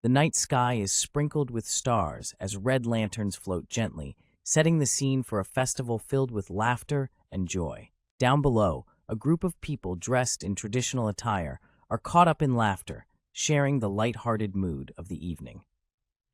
The night sky is sprinkled with stars as red lanterns float gently, setting the scene for a festival filled with laughter and joy. Down below, a group of people dressed in traditional attire are caught up in laughter, sharing the light-hearted mood of the evening.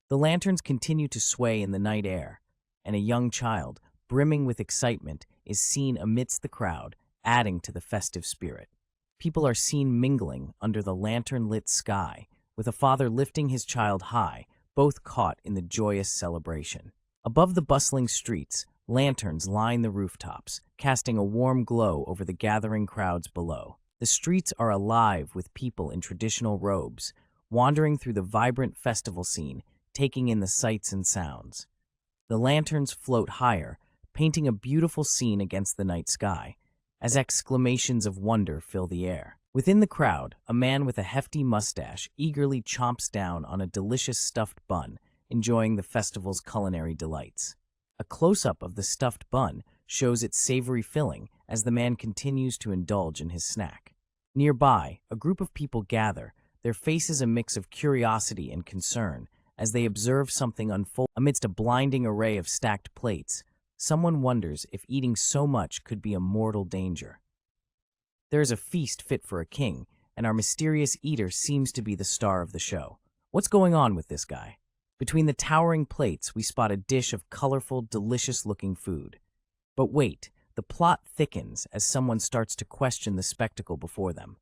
The lanterns continue to sway in the night air, and a young child, brimming with excitement, is seen amidst the crowd, adding to the festive spirit. People are seen mingling under the lantern-lit sky, with a father lifting his child high, both caught in the joyous celebration. Above the bustling streets, lanterns line the rooftops, casting a warm glow over the gathering crowds below. The streets are alive with people in traditional robes, wandering through the vibrant festival scene, taking in the sights and sounds. The lanterns float higher, painting a beautiful scene against the night sky, as exclamations of wonder fill the air. Within the crowd, a man with a hefty mustache eagerly chomps down on a delicious stuffed bun, enjoying the festival's culinary delights. A close-up of the stuffed bun shows its savory filling as the man continues to indulge in his snack. Nearby, a group of people gather, their faces a mix of curiosity and concern, as they observe something unfold. Amidst a blinding array of stacked plates, someone wonders if eating so much could be a mortal danger. There is a feast fit for a king, and our mysterious eater seems to be the star of the show. What's going on with this guy? Between the towering plates, we spot a dish of colorful, delicious-looking food. But wait, the plot thickens as someone starts to question the spectacle before them.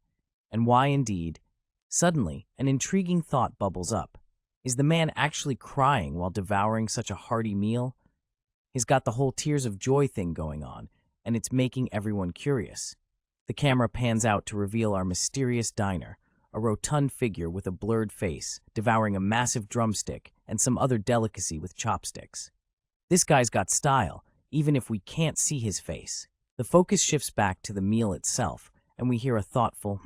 And why indeed? Suddenly, an intriguing thought bubbles up. Is the man actually crying while devouring such a hearty meal? He's got the whole tears of joy thing going on, and it's making everyone curious. The camera pans out to reveal our mysterious diner, a rotund figure with a blurred face, devouring a massive drumstick and some other delicacy with chopsticks. This guy's got style, even if we can't see his face. The focus shifts back to the meal itself, and we hear a thoughtful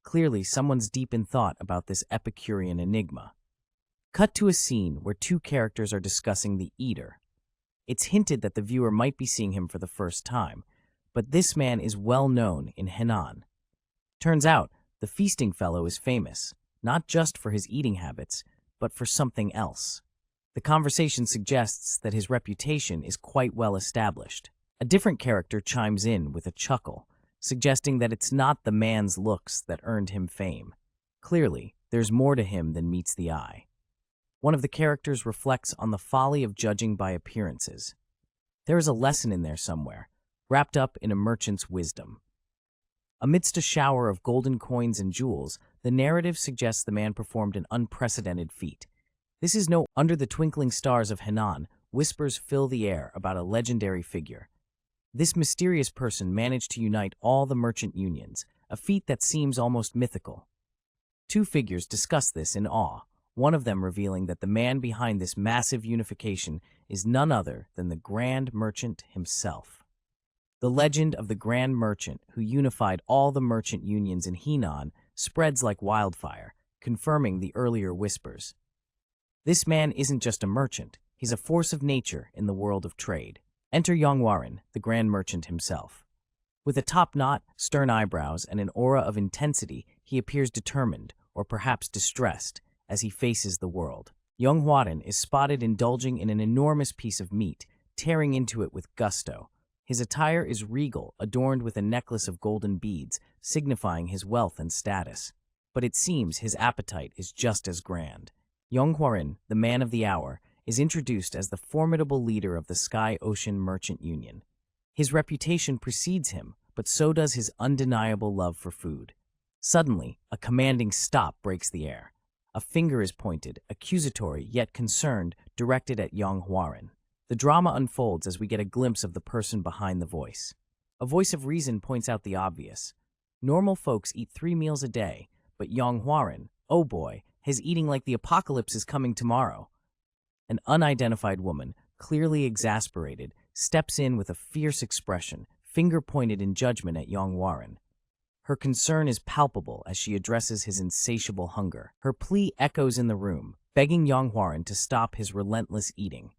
Clearly, someone's deep in thought about this Epicurean enigma. Cut to a scene where two characters are discussing the eater. It's hinted that the viewer might be seeing him for the first time, but this man is well known in Henan. Turns out, the feasting fellow is famous, not just for his eating habits, but for something else. The conversation suggests that his reputation is quite well established. A different character chimes in with a chuckle, suggesting that it's not the man's looks that earned him fame. Clearly, there's more to him than meets the eye. One of the characters reflects on the folly of judging by appearances. There is a lesson in there somewhere, wrapped up in a merchant's wisdom. Amidst a shower of golden coins and jewels, the narrative suggests the man performed an unprecedented feat. This is no under the twinkling stars of Henan, whispers fill the air about a legendary figure. This mysterious person managed to unite all the merchant unions, a feat that seems almost mythical. Two figures discuss this in awe, one of them revealing that the man behind this massive unification is none other than the Grand Merchant himself. The legend of the Grand Merchant who unified all the merchant unions in Henan spreads like wildfire, confirming the earlier whispers. This man isn't just a merchant, he's a force of nature in the world of trade. Enter Yongwarin, the Grand Merchant himself. With a top knot, stern eyebrows, and an aura of intensity, he appears determined, or perhaps distressed, as he faces the world. Yongwarin is spotted indulging in an enormous piece of meat, tearing into it with gusto. His attire is regal, adorned with a necklace of golden beads, signifying his wealth and status. But it seems his appetite is just as grand. Yongwarin, the man of the hour, is introduced as the formidable leader of the Sky-Ocean Merchant Union. His reputation precedes him, but so does his undeniable love for food. Suddenly, a commanding stop breaks the air. A finger is pointed, accusatory yet concerned, directed at Yongwarin. The drama unfolds as we get a glimpse of the person behind the voice. A voice of reason points out the obvious. Normal folks eat 3 meals a day, but Yongwarin, oh boy, is eating like the apocalypse is coming tomorrow. An unidentified woman, clearly exasperated, steps in with a fierce expression, finger pointed in judgment at Yongwarin. Her concern is palpable as she addresses his insatiable hunger. Her plea echoes in the room, begging Yongwarin to stop his relentless eating.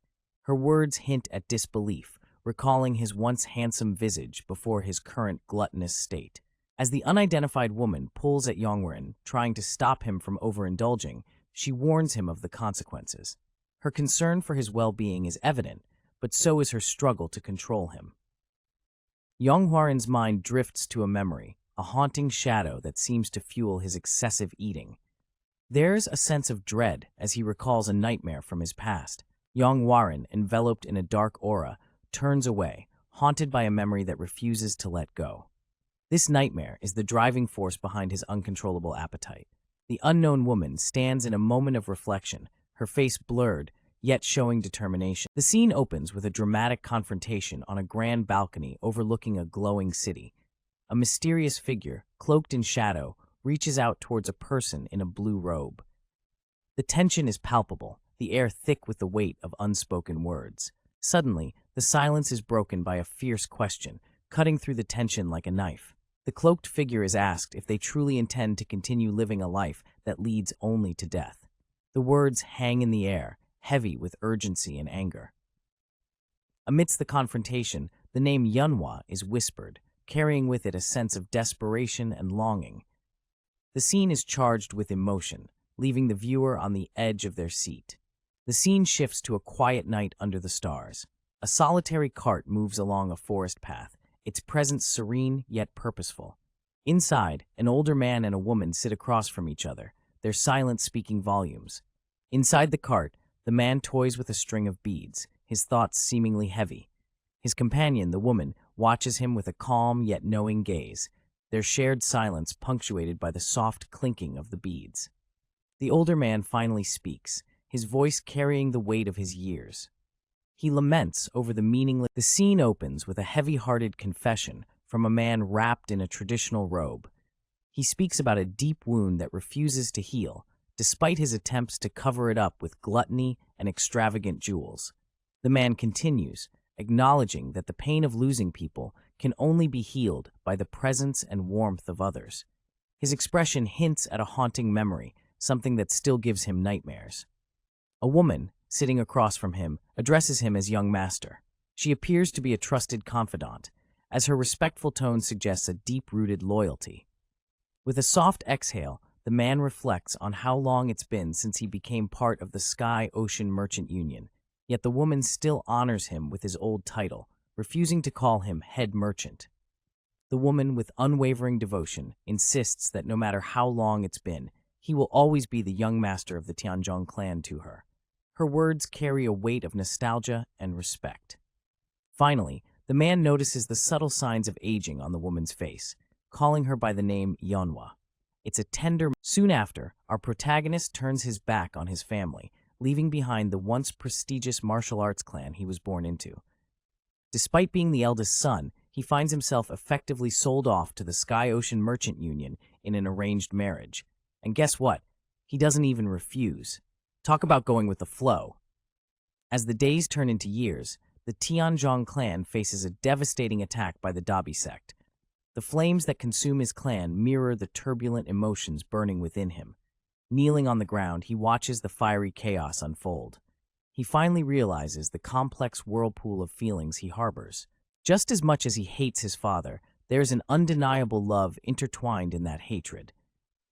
Her words hint at disbelief, recalling his once handsome visage before his current gluttonous state. As the unidentified woman pulls at Yongwarin, trying to stop him from overindulging, she warns him of the consequences. Her concern for his well-being is evident, but so is her struggle to control him. Yonghwaren's mind drifts to a memory, a haunting shadow that seems to fuel his excessive eating. There's a sense of dread as he recalls a nightmare from his past. Yonghwaren, enveloped in a dark aura, turns away, haunted by a memory that refuses to let go. This nightmare is the driving force behind his uncontrollable appetite. The unknown woman stands in a moment of reflection, her face blurred, yet showing determination. The scene opens with a dramatic confrontation on a grand balcony overlooking a glowing city. A mysterious figure, cloaked in shadow, reaches out towards a person in a blue robe. The tension is palpable, the air thick with the weight of unspoken words. Suddenly, the silence is broken by a fierce question, cutting through the tension like a knife. The cloaked figure is asked if they truly intend to continue living a life that leads only to death. The words hang in the air, heavy with urgency and anger. Amidst the confrontation, the name Yunhwa is whispered, carrying with it a sense of desperation and longing. The scene is charged with emotion, leaving the viewer on the edge of their seat. The scene shifts to a quiet night under the stars. A solitary cart moves along a forest path, its presence serene yet purposeful. Inside, an older man and a woman sit across from each other, their silence speaking volumes. Inside the cart, the man toys with a string of beads, his thoughts seemingly heavy. His companion, the woman, watches him with a calm yet knowing gaze, their shared silence punctuated by the soft clinking of the beads. The older man finally speaks, his voice carrying the weight of his years. He laments over the meaningless. The scene opens with a heavy-hearted confession from a man wrapped in a traditional robe. He speaks about a deep wound that refuses to heal, despite his attempts to cover it up with gluttony and extravagant jewels. The man continues, acknowledging that the pain of losing people can only be healed by the presence and warmth of others. His expression hints at a haunting memory, something that still gives him nightmares. A woman, sitting across from him, addresses him as young master. She appears to be a trusted confidant, as her respectful tone suggests a deep-rooted loyalty. With a soft exhale, the man reflects on how long it's been since he became part of the Sky-Ocean Merchant Union, yet the woman still honors him with his old title, refusing to call him head merchant. The woman, with unwavering devotion, insists that no matter how long it's been, he will always be the young master of the Tianzhong clan to her. Her words carry a weight of nostalgia and respect. Finally, the man notices the subtle signs of aging on the woman's face, calling her by the name Yunhwa. It's a tender. Soon after, our protagonist turns his back on his family, leaving behind the once prestigious martial arts clan he was born into. Despite being the eldest son, he finds himself effectively sold off to the Sky-Ocean Merchant Union in an arranged marriage. And guess what? He doesn't even refuse. Talk about going with the flow. As the days turn into years, the Tianzhong clan faces a devastating attack by the Dabi sect. The flames that consume his clan mirror the turbulent emotions burning within him. Kneeling on the ground, he watches the fiery chaos unfold. He finally realizes the complex whirlpool of feelings he harbors. Just as much as he hates his father, there's an undeniable love intertwined in that hatred.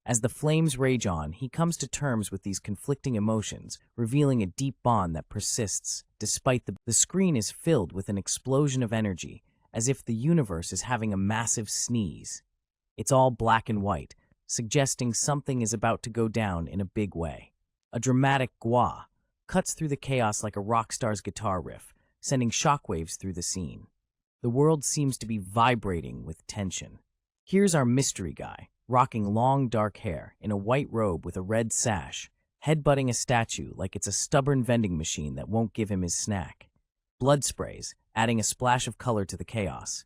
As the flames rage on, he comes to terms with these conflicting emotions, revealing a deep bond that persists despite the screen is filled with an explosion of energy, as if the universe is having a massive sneeze. It's all black and white, suggesting something is about to go down in a big way. A dramatic gua cuts through the chaos like a rock star's guitar riff, sending shockwaves through the scene. The world seems to be vibrating with tension. Here's our mystery guy, rocking long dark hair in a white robe with a red sash, headbutting a statue like it's a stubborn vending machine that won't give him his snack. Blood sprays, adding a splash of color to the chaos.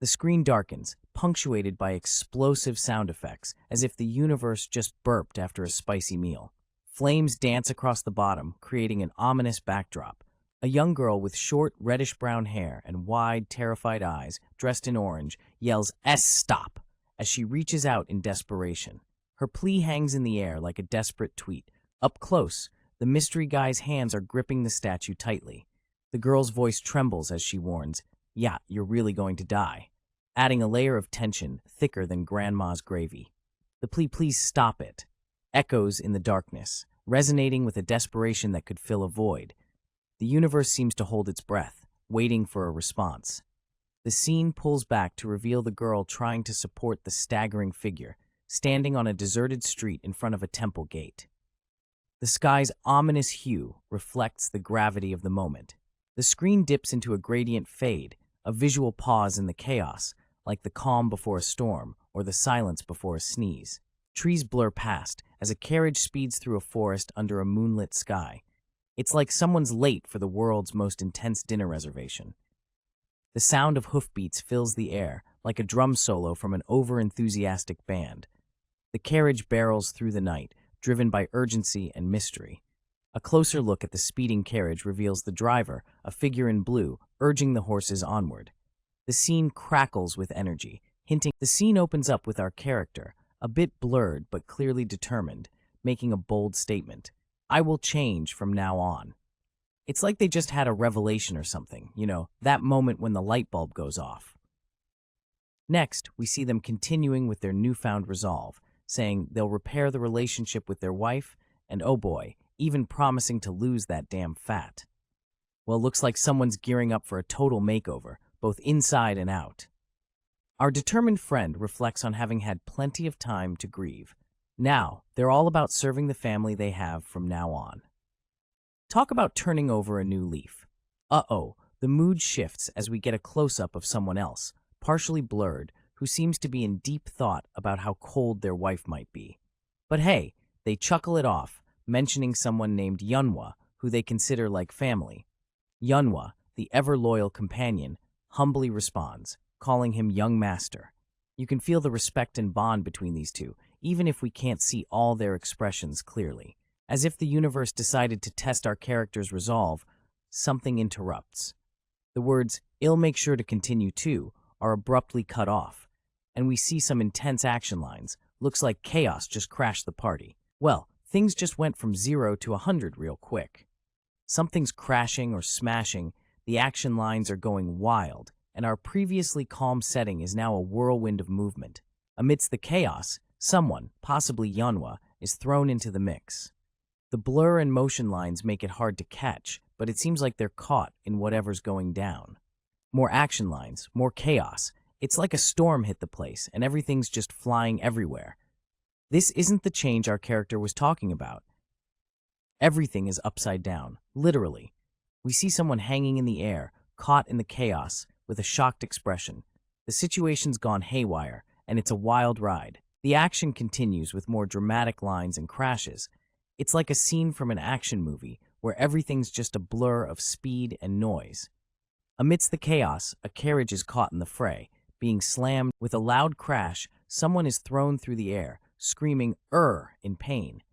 The screen darkens, punctuated by explosive sound effects, as if the universe just burped after a spicy meal. Flames dance across the bottom, creating an ominous backdrop. A young girl with short, reddish-brown hair and wide, terrified eyes, dressed in orange, yells, "Stop!" as she reaches out in desperation. Her plea hangs in the air like a desperate tweet. Up close, the mystery guy's hands are gripping the statue tightly. The girl's voice trembles as she warns, "Yeah, you're really going to die," adding a layer of tension thicker than Grandma's gravy. The plea, "Please stop it," echoes in the darkness, resonating with a desperation that could fill a void. The universe seems to hold its breath, waiting for a response. The scene pulls back to reveal the girl trying to support the staggering figure, standing on a deserted street in front of a temple gate. The sky's ominous hue reflects the gravity of the moment. The screen dips into a gradient fade, a visual pause in the chaos, like the calm before a storm or the silence before a sneeze. Trees blur past as a carriage speeds through a forest under a moonlit sky. It's like someone's late for the world's most intense dinner reservation. The sound of hoofbeats fills the air, like a drum solo from an over-enthusiastic band. The carriage barrels through the night, driven by urgency and mystery. A closer look at the speeding carriage reveals the driver, a figure in blue, urging the horses onward. The scene crackles with energy, hinting. The scene opens up with our character, a bit blurred but clearly determined, making a bold statement. "I will change from now on." It's like they just had a revelation or something, that moment when the light bulb goes off. Next, we see them continuing with their newfound resolve, saying they'll repair the relationship with their wife, and oh boy, even promising to lose that damn fat. Well, looks like someone's gearing up for a total makeover, both inside and out. Our determined friend reflects on having had plenty of time to grieve. Now, they're all about serving the family they have from now on. Talk about turning over a new leaf. Uh-oh, the mood shifts as we get a close-up of someone else, partially blurred, who seems to be in deep thought about how cold their wife might be. But hey, they chuckle it off, mentioning someone named Yunhwa, who they consider like family. Yunhwa, the ever-loyal companion, humbly responds, calling him young master. You can feel the respect and bond between these two, even if we can't see all their expressions clearly. As if the universe decided to test our character's resolve, something interrupts. The words, "I'll make sure to continue too," are abruptly cut off, and we see some intense action lines. Looks like chaos just crashed the party. Well, things just went from 0 to 100 real quick. Something's crashing or smashing, the action lines are going wild, and our previously calm setting is now a whirlwind of movement. Amidst the chaos, someone, possibly Yunhwa, is thrown into the mix. The blur and motion lines make it hard to catch, but it seems like they're caught in whatever's going down. More action lines, more chaos. It's like a storm hit the place, and everything's just flying everywhere. This isn't the change our character was talking about. Everything is upside down, literally. We see someone hanging in the air, caught in the chaos, with a shocked expression. The situation's gone haywire, and it's a wild ride. The action continues with more dramatic lines and crashes. It's like a scene from an action movie, where everything's just a blur of speed and noise. Amidst the chaos, a carriage is caught in the fray. Being slammed with a loud crash, someone is thrown through the air, screaming in pain.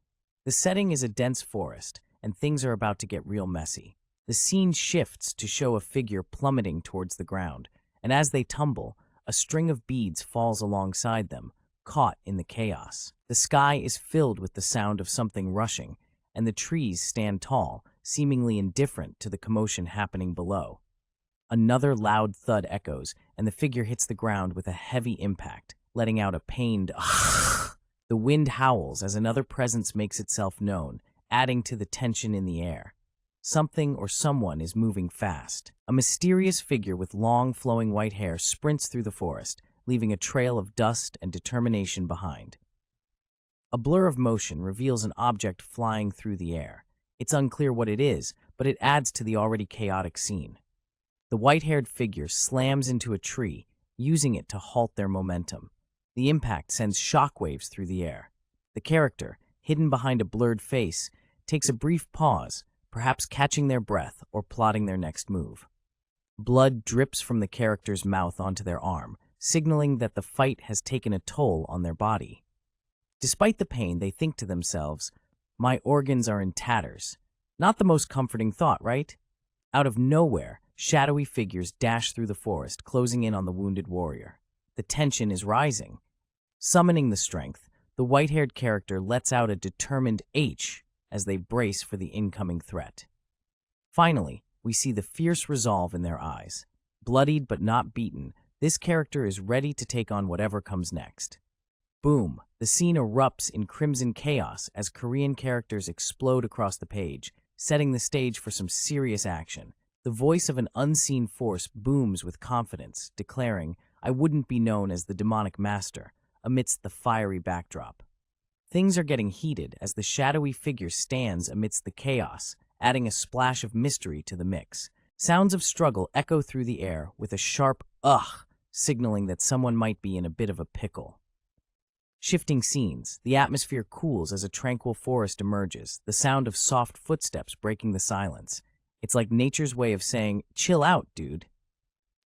The setting is a dense forest, and things are about to get real messy. The scene shifts to show a figure plummeting towards the ground, and as they tumble, a string of beads falls alongside them, caught in the chaos. The sky is filled with the sound of something rushing, and the trees stand tall, seemingly indifferent to the commotion happening below. Another loud thud echoes, and the figure hits the ground with a heavy impact, letting out a pained The wind howls as another presence makes itself known, adding to the tension in the air. Something or someone is moving fast. A mysterious figure with long, flowing white hair sprints through the forest, leaving a trail of dust and determination behind. A blur of motion reveals an object flying through the air. It's unclear what it is, but it adds to the already chaotic scene. The white-haired figure slams into a tree, using it to halt their momentum. The impact sends shockwaves through the air. The character, hidden behind a blurred face, takes a brief pause, perhaps catching their breath or plotting their next move. Blood drips from the character's mouth onto their arm, signaling that the fight has taken a toll on their body. Despite the pain, they think to themselves, "My organs are in tatters." Not the most comforting thought, right? Out of nowhere, shadowy figures dash through the forest, closing in on the wounded warrior. The tension is rising. Summoning the strength, the white-haired character lets out a determined H as they brace for the incoming threat. Finally, we see the fierce resolve in their eyes. Bloodied but not beaten, this character is ready to take on whatever comes next. Boom! The scene erupts in crimson chaos as Korean characters explode across the page, setting the stage for some serious action. The voice of an unseen force booms with confidence, declaring, "I wouldn't be known as the demonic master," amidst the fiery backdrop. Things are getting heated as the shadowy figure stands amidst the chaos, adding a splash of mystery to the mix. Sounds of struggle echo through the air with a sharp ugh, signaling that someone might be in a bit of a pickle. Shifting scenes, the atmosphere cools as a tranquil forest emerges, the sound of soft footsteps breaking the silence. It's like nature's way of saying, "Chill out, dude."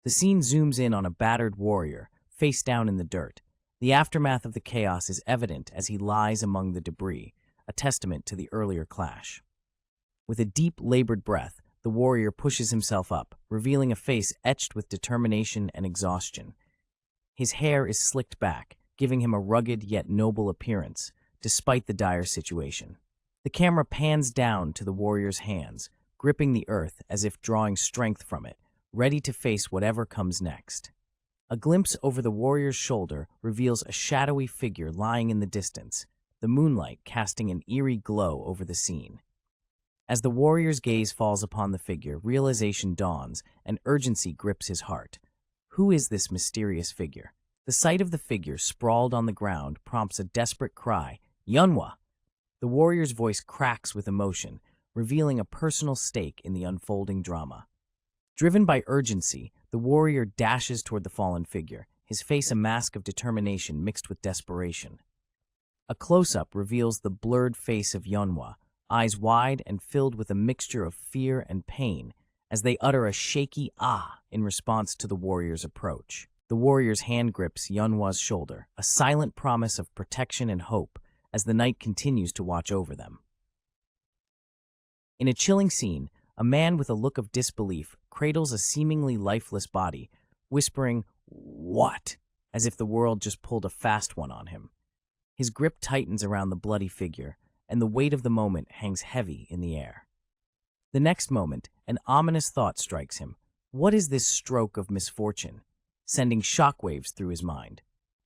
The scene zooms in on a battered warrior, face down in the dirt. The aftermath of the chaos is evident as he lies among the debris, a testament to the earlier clash. With a deep, labored breath, the warrior pushes himself up, revealing a face etched with determination and exhaustion. His hair is slicked back, giving him a rugged yet noble appearance, despite the dire situation. The camera pans down to the warrior's hands, gripping the earth as if drawing strength from it, ready to face whatever comes next. A glimpse over the warrior's shoulder reveals a shadowy figure lying in the distance, the moonlight casting an eerie glow over the scene. As the warrior's gaze falls upon the figure, realization dawns and urgency grips his heart. Who is this mysterious figure? The sight of the figure sprawled on the ground prompts a desperate cry, "Yunhwa!" The warrior's voice cracks with emotion, revealing a personal stake in the unfolding drama. Driven by urgency, the warrior dashes toward the fallen figure, his face a mask of determination mixed with desperation. A close-up reveals the blurred face of Yunhwa, eyes wide and filled with a mixture of fear and pain, as they utter a shaky "ah" in response to the warrior's approach. The warrior's hand grips Yunhwa's shoulder, a silent promise of protection and hope as the night continues to watch over them. In a chilling scene, a man with a look of disbelief cradles a seemingly lifeless body, whispering, "What?" as if the world just pulled a fast one on him. His grip tightens around the bloody figure, and the weight of the moment hangs heavy in the air. The next moment, an ominous thought strikes him. What is this stroke of misfortune? Sending shockwaves through his mind.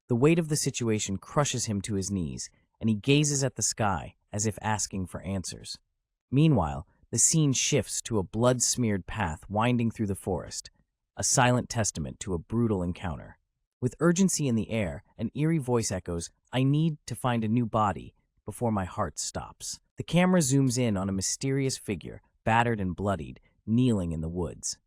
The weight of the situation crushes him to his knees, and he gazes at the sky as if asking for answers. Meanwhile, the scene shifts to a blood-smeared path winding through the forest, a silent testament to a brutal encounter. With urgency in the air, an eerie voice echoes, "I need to find a new body before my heart stops." The camera zooms in on a mysterious figure, battered and bloodied, kneeling in the woods.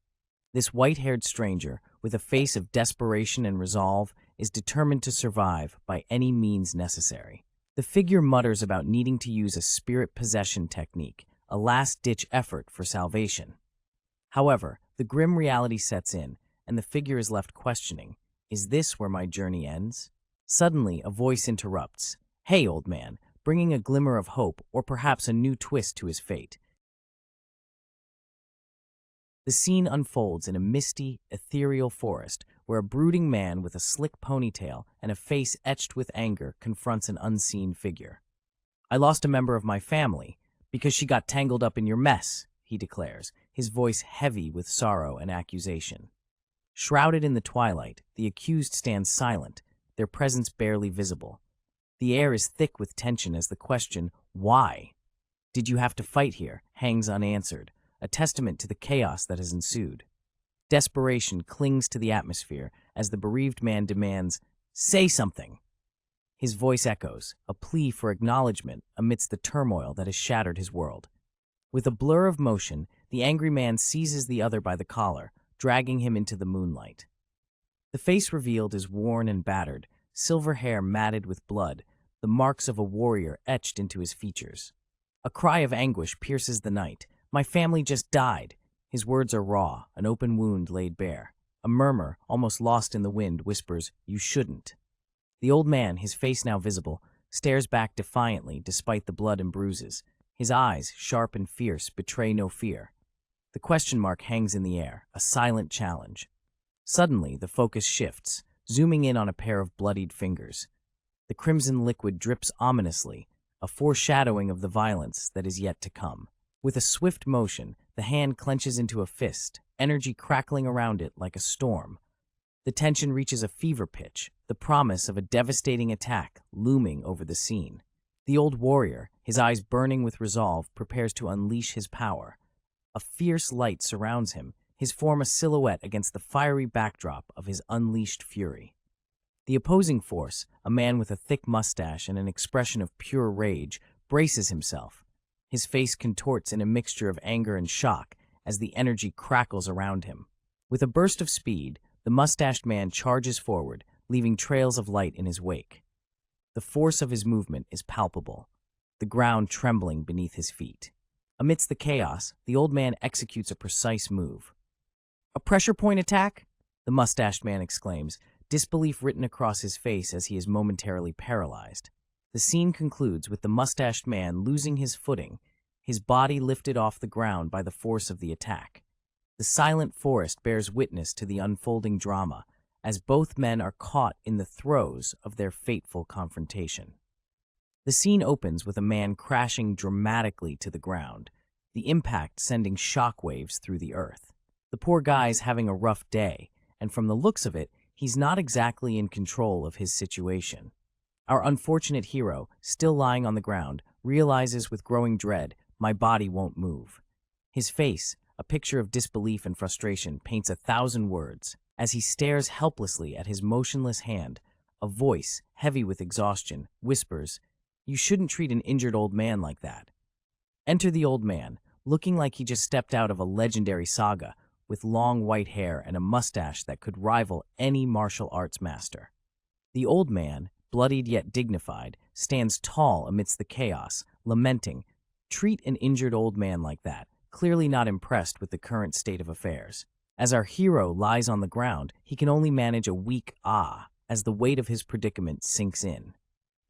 This white-haired stranger, with a face of desperation and resolve, is determined to survive by any means necessary. The figure mutters about needing to use a spirit possession technique, a last-ditch effort for salvation. However, the grim reality sets in, and the figure is left questioning, "Is this where my journey ends?" Suddenly, a voice interrupts, "Hey, old man," bringing a glimmer of hope or perhaps a new twist to his fate. The scene unfolds in a misty, ethereal forest where a brooding man with a slick ponytail and a face etched with anger confronts an unseen figure. "I lost a member of my family because she got tangled up in your mess," he declares, his voice heavy with sorrow and accusation. Shrouded in the twilight, the accused stands silent, their presence barely visible. The air is thick with tension as the question, "Why did you have to fight here?" hangs unanswered, a testament to the chaos that has ensued. Desperation clings to the atmosphere as the bereaved man demands, "Say something." His voice echoes, a plea for acknowledgement amidst the turmoil that has shattered his world. With a blur of motion, the angry man seizes the other by the collar, dragging him into the moonlight. The face revealed is worn and battered, silver hair matted with blood, the marks of a warrior etched into his features. A cry of anguish pierces the night. "My family just died." His words are raw, an open wound laid bare. A murmur, almost lost in the wind, whispers, "You shouldn't." The old man, his face now visible, stares back defiantly despite the blood and bruises. His eyes, sharp and fierce, betray no fear. The question mark hangs in the air, a silent challenge. Suddenly, the focus shifts, zooming in on a pair of bloodied fingers. The crimson liquid drips ominously, a foreshadowing of the violence that is yet to come. With a swift motion, the hand clenches into a fist, energy crackling around it like a storm. The tension reaches a fever pitch, the promise of a devastating attack looming over the scene. The old warrior, his eyes burning with resolve, prepares to unleash his power. A fierce light surrounds him, his form a silhouette against the fiery backdrop of his unleashed fury. The opposing force, a man with a thick mustache and an expression of pure rage, braces himself. His face contorts in a mixture of anger and shock as the energy crackles around him. With a burst of speed, the mustached man charges forward, leaving trails of light in his wake. The force of his movement is palpable, the ground trembling beneath his feet. Amidst the chaos, the old man executes a precise move. "A pressure point attack?" the mustached man exclaims, disbelief written across his face as he is momentarily paralyzed. The scene concludes with the mustached man losing his footing, his body lifted off the ground by the force of the attack. The silent forest bears witness to the unfolding drama, as both men are caught in the throes of their fateful confrontation. The scene opens with a man crashing dramatically to the ground, the impact sending shockwaves through the earth. The poor guy's having a rough day, and from the looks of it, he's not exactly in control of his situation. Our unfortunate hero, still lying on the ground, realizes with growing dread, "My body won't move." His face, a picture of disbelief and frustration, paints 1,000 words. As he stares helplessly at his motionless hand, a voice, heavy with exhaustion, whispers, "You shouldn't treat an injured old man like that." Enter the old man, looking like he just stepped out of a legendary saga, with long white hair and a mustache that could rival any martial arts master. The old man, bloodied yet dignified, stands tall amidst the chaos, lamenting, "Treat an injured old man like that," clearly not impressed with the current state of affairs. As our hero lies on the ground, he can only manage a weak "ah" as the weight of his predicament sinks in.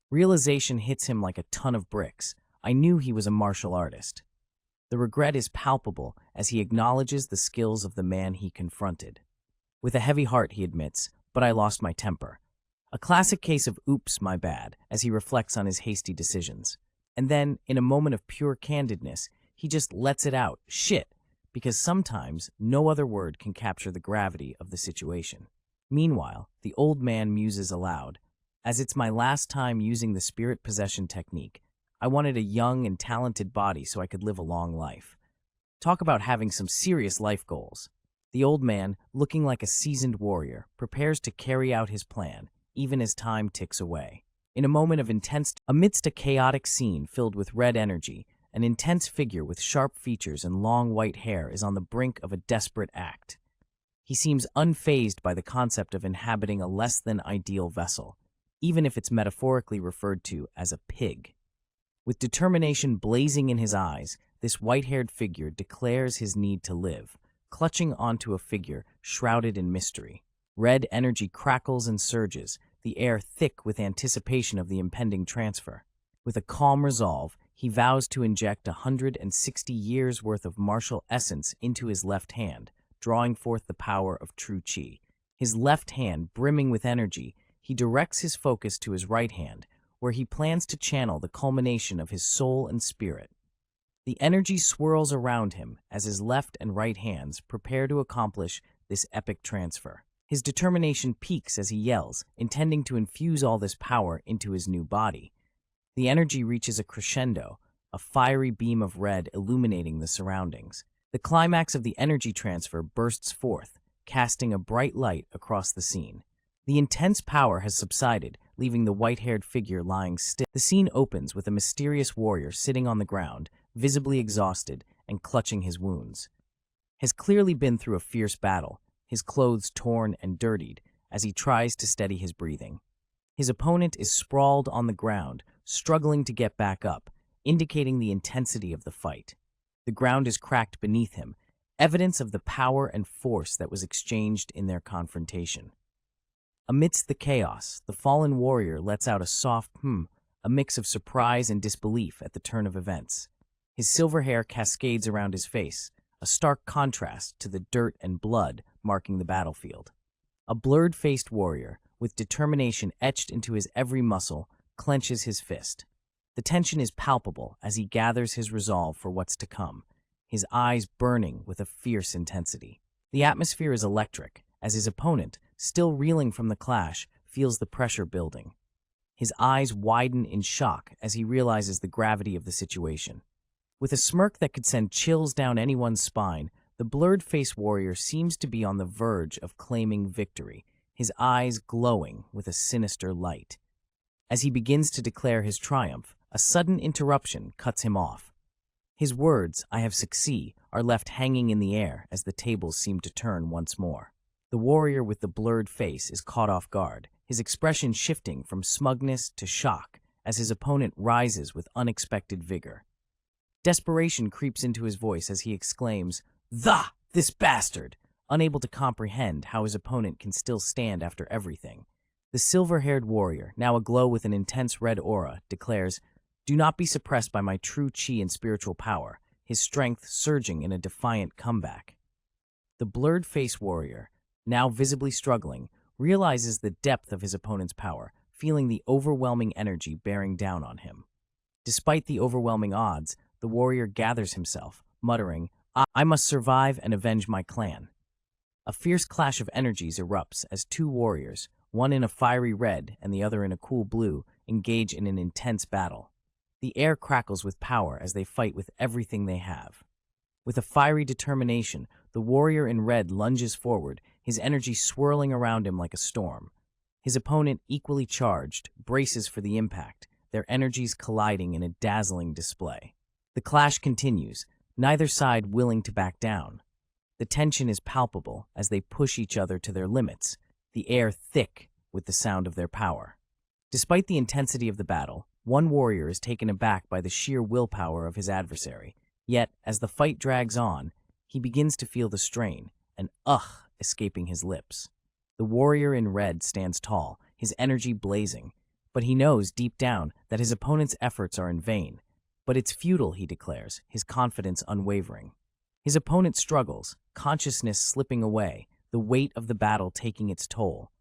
Realization hits him like a ton of bricks. I knew he was a martial artist. The regret is palpable as he acknowledges the skills of the man he confronted. With a heavy heart, he admits, "But I lost my temper." A classic case of "oops, my bad," as he reflects on his hasty decisions. And then, in a moment of pure candidness, he just lets it out, "Shit," because sometimes no other word can capture the gravity of the situation. Meanwhile, the old man muses aloud, "As it's my last time using the spirit possession technique, I wanted a young and talented body so I could live a long life." Talk about having some serious life goals. The old man, looking like a seasoned warrior, prepares to carry out his plan, even as time ticks away. In a moment of amidst a chaotic scene filled with red energy, an intense figure with sharp features and long white hair is on the brink of a desperate act. He seems unfazed by the concept of inhabiting a less-than-ideal vessel, even if it's metaphorically referred to as a pig. With determination blazing in his eyes, this white-haired figure declares his need to live, clutching onto a figure shrouded in mystery. Red energy crackles and surges, the air thick with anticipation of the impending transfer. With a calm resolve, he vows to inject 160 years' worth of martial essence into his left hand, drawing forth the power of true chi. His left hand brimming with energy, he directs his focus to his right hand, where he plans to channel the culmination of his soul and spirit. The energy swirls around him as his left and right hands prepare to accomplish this epic transfer. His determination peaks as he yells, intending to infuse all this power into his new body. The energy reaches a crescendo, a fiery beam of red illuminating the surroundings. The climax of the energy transfer bursts forth, casting a bright light across the scene. The intense power has subsided, leaving the white-haired figure lying still. The scene opens with a mysterious warrior sitting on the ground, visibly exhausted and clutching his wounds. Has clearly been through a fierce battle, his clothes torn and dirtied as he tries to steady his breathing. His opponent is sprawled on the ground, struggling to get back up, indicating the intensity of the fight. The ground is cracked beneath him, evidence of the power and force that was exchanged in their confrontation. Amidst the chaos, the fallen warrior lets out a soft a mix of surprise and disbelief at the turn of events. His silver hair cascades around his face, a stark contrast to the dirt and blood marking the battlefield. A blurred-faced warrior, with determination etched into his every muscle, clenches his fist. The tension is palpable as he gathers his resolve for what's to come, his eyes burning with a fierce intensity. The atmosphere is electric, as his opponent, still reeling from the clash, feels the pressure building. His eyes widen in shock as he realizes the gravity of the situation. With a smirk that could send chills down anyone's spine, the blurred-faced warrior seems to be on the verge of claiming victory, his eyes glowing with a sinister light. As he begins to declare his triumph, a sudden interruption cuts him off. His words, "I have succeed," are left hanging in the air as the tables seem to turn once more. The warrior with the blurred face is caught off guard, his expression shifting from smugness to shock as his opponent rises with unexpected vigor. Desperation creeps into his voice as he exclaims, This bastard!" unable to comprehend how his opponent can still stand after everything. The silver-haired warrior, now aglow with an intense red aura, declares, "Do not be suppressed by my true chi and spiritual power," his strength surging in a defiant comeback. The blurred-faced warrior, now visibly struggling, realizes the depth of his opponent's power, feeling the overwhelming energy bearing down on him. Despite the overwhelming odds, the warrior gathers himself, muttering, "I must survive and avenge my clan." A fierce clash of energies erupts as two warriors, one in a fiery red and the other in a cool blue, engage in an intense battle. The air crackles with power as they fight with everything they have. With a fiery determination, the warrior in red lunges forward, his energy swirling around him like a storm. His opponent, equally charged, braces for the impact, their energies colliding in a dazzling display. The clash continues, neither side willing to back down. The tension is palpable as they push each other to their limits, the air thick with the sound of their power. Despite the intensity of the battle, one warrior is taken aback by the sheer willpower of his adversary. Yet, as the fight drags on, he begins to feel the strain, an escaping his lips. The warrior in red stands tall, his energy blazing, but he knows deep down that his opponent's efforts are in vain. But it's futile, he declares, his confidence unwavering. His opponent struggles, consciousness slipping away, the weight of the battle taking its toll.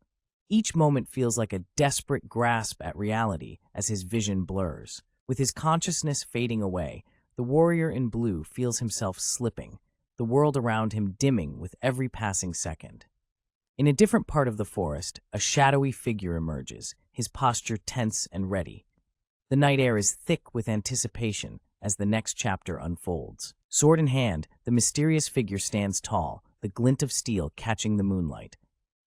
Each moment feels like a desperate grasp at reality as his vision blurs. With his consciousness fading away, the warrior in blue feels himself slipping, the world around him dimming with every passing second. In a different part of the forest, a shadowy figure emerges, his posture tense and ready. The night air is thick with anticipation as the next chapter unfolds. Sword in hand, the mysterious figure stands tall, the glint of steel catching the moonlight.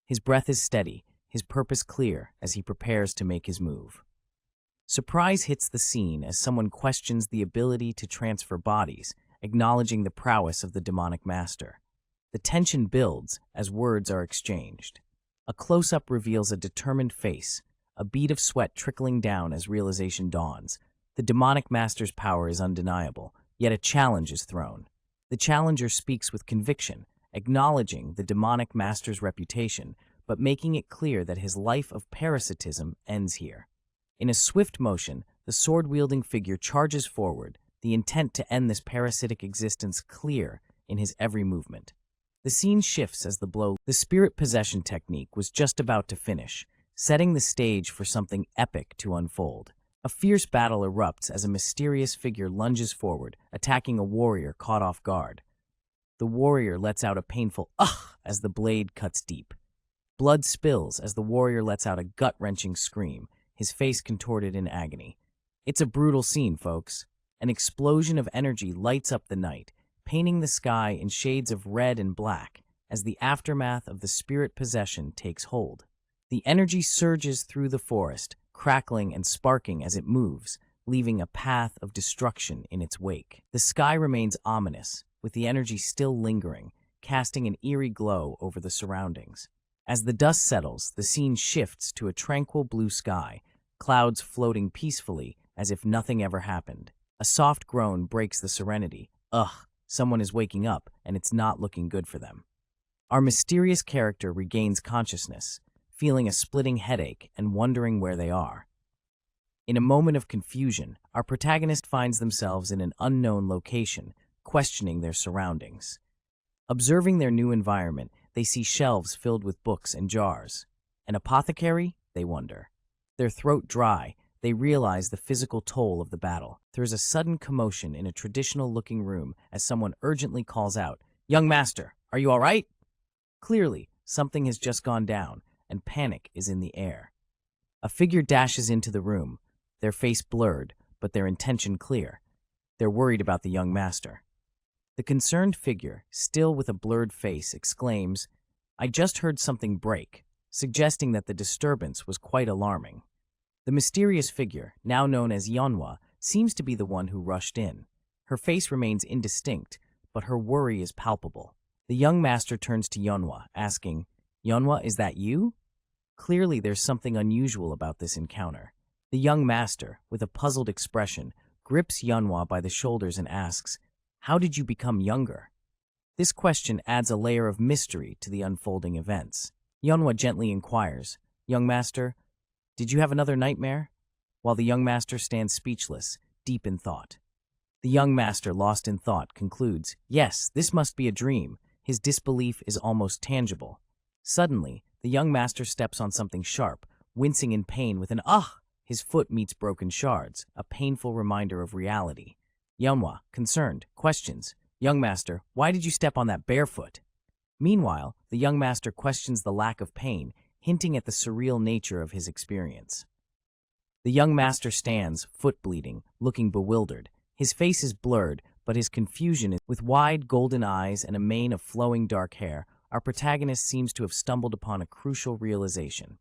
His breath is steady, his purpose clear as he prepares to make his move. Surprise hits the scene as someone questions the ability to transfer bodies, acknowledging the prowess of the demonic master. The tension builds as words are exchanged. A close-up reveals a determined face, a bead of sweat trickling down as realization dawns. The demonic master's power is undeniable, yet a challenge is thrown. The challenger speaks with conviction, acknowledging the demonic master's reputation, but making it clear that his life of parasitism ends here. In a swift motion, the sword-wielding figure charges forward, the intent to end this parasitic existence clear in his every movement. The scene shifts as the spirit possession technique was just about to finish, setting the stage for something epic to unfold. A fierce battle erupts as a mysterious figure lunges forward, attacking a warrior caught off guard. The warrior lets out a painful as the blade cuts deep. Blood spills as the warrior lets out a gut-wrenching scream, his face contorted in agony. It's a brutal scene, folks. An explosion of energy lights up the night, painting the sky in shades of red and black as the aftermath of the spirit possession takes hold. The energy surges through the forest, crackling and sparking as it moves, leaving a path of destruction in its wake. The sky remains ominous, with the energy still lingering, casting an eerie glow over the surroundings. As the dust settles, the scene shifts to a tranquil blue sky, clouds floating peacefully as if nothing ever happened. A soft groan breaks the serenity. Someone is waking up, and it's not looking good for them. Our mysterious character regains consciousness, feeling a splitting headache and wondering where they are. In a moment of confusion, our protagonist finds themselves in an unknown location, questioning their surroundings. Observing their new environment, they see shelves filled with books and jars. An apothecary? They wonder. Their throat dry, they realize the physical toll of the battle. There is a sudden commotion in a traditional-looking room as someone urgently calls out, "Young master, are you all right?" Clearly, something has just gone down, and panic is in the air. A figure dashes into the room, their face blurred, but their intention clear. They're worried about the young master. The concerned figure, still with a blurred face, exclaims, "I just heard something break," suggesting that the disturbance was quite alarming. The mysterious figure, now known as Yeonhwa, seems to be the one who rushed in. Her face remains indistinct, but her worry is palpable. The young master turns to Yeonhwa, asking, "Yeonhwa, is that you?" Clearly, there's something unusual about this encounter. The young master, with a puzzled expression, grips Yeonhwa by the shoulders and asks, "How did you become younger?" This question adds a layer of mystery to the unfolding events. Yeonhwa gently inquires, "Young master, did you have another nightmare?" While the young master stands speechless, deep in thought. The young master, lost in thought, concludes, "Yes, this must be a dream." His disbelief is almost tangible. Suddenly, the young master steps on something sharp, wincing in pain with an "ah!" His foot meets broken shards, a painful reminder of reality. Yeonhwa, concerned, questions, "Young master, why did you step on that barefoot?" Meanwhile, the young master questions the lack of pain, hinting at the surreal nature of his experience. The young master stands, foot bleeding, looking bewildered. His face is blurred, but his confusion is with wide golden eyes and a mane of flowing dark hair. Our protagonist seems to have stumbled upon a crucial realization.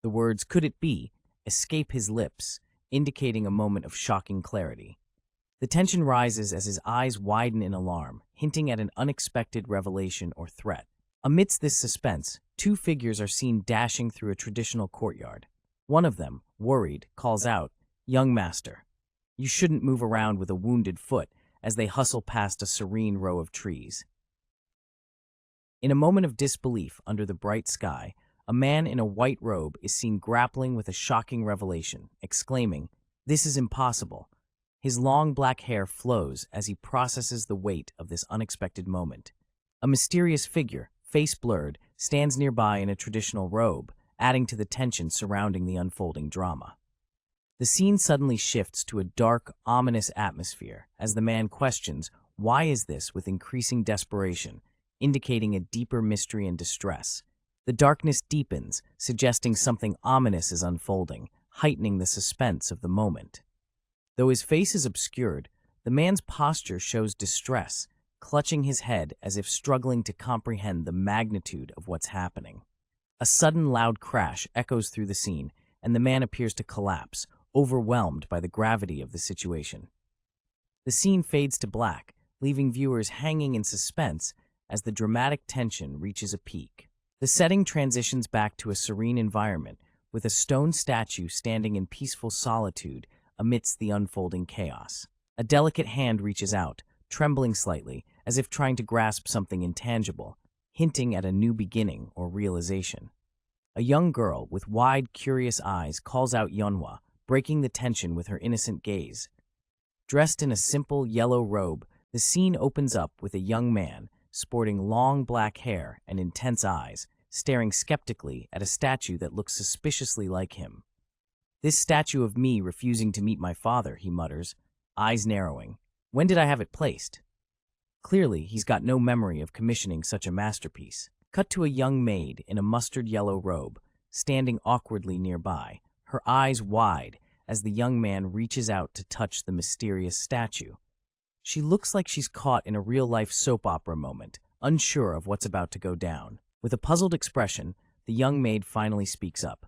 The words "could it be" escape his lips, indicating a moment of shocking clarity. The tension rises as his eyes widen in alarm, hinting at an unexpected revelation or threat. Amidst this suspense, two figures are seen dashing through a traditional courtyard. One of them, worried, calls out, "Young master, you shouldn't move around with a wounded foot," as they hustle past a serene row of trees. In a moment of disbelief under the bright sky, a man in a white robe is seen grappling with a shocking revelation, exclaiming, "This is impossible." His long black hair flows as he processes the weight of this unexpected moment. A mysterious figure, face blurred, stands nearby in a traditional robe, adding to the tension surrounding the unfolding drama. The scene suddenly shifts to a dark, ominous atmosphere as the man questions, "Why is this?" with increasing desperation, indicating a deeper mystery and distress. The darkness deepens, suggesting something ominous is unfolding, heightening the suspense of the moment. Though his face is obscured, the man's posture shows distress, clutching his head as if struggling to comprehend the magnitude of what's happening. A sudden loud crash echoes through the scene, and the man appears to collapse, overwhelmed by the gravity of the situation. The scene fades to black, leaving viewers hanging in suspense as the dramatic tension reaches a peak. The setting transitions back to a serene environment, with a stone statue standing in peaceful solitude amidst the unfolding chaos. A delicate hand reaches out, trembling slightly, as if trying to grasp something intangible, hinting at a new beginning or realization. A young girl with wide, curious eyes calls out Yeonhwa, breaking the tension with her innocent gaze. Dressed in a simple yellow robe, the scene opens up with a young man, sporting long black hair and intense eyes, staring skeptically at a statue that looks suspiciously like him. "This statue of me refusing to meet my father," he mutters, eyes narrowing. "When did I have it placed?" Clearly, he's got no memory of commissioning such a masterpiece. Cut to a young maid in a mustard yellow robe, standing awkwardly nearby, her eyes wide as the young man reaches out to touch the mysterious statue. She looks like she's caught in a real-life soap opera moment, unsure of what's about to go down. With a puzzled expression, the young maid finally speaks up.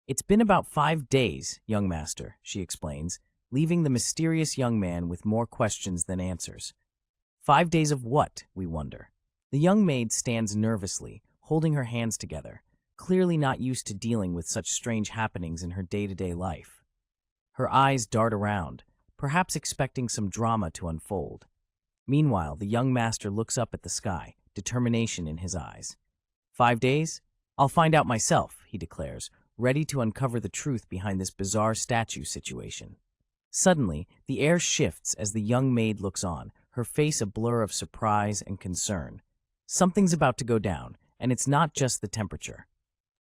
"It's been about 5 days, young master," she explains, leaving the mysterious young man with more questions than answers. 5 days of what, we wonder? The young maid stands nervously, holding her hands together, clearly not used to dealing with such strange happenings in her day-to-day life. Her eyes dart around, perhaps expecting some drama to unfold. Meanwhile, the young master looks up at the sky, determination in his eyes. 5 days? I'll find out myself, he declares, ready to uncover the truth behind this bizarre statue situation. Suddenly, the air shifts as the young maid looks on, her face a blur of surprise and concern. Something's about to go down, and it's not just the temperature.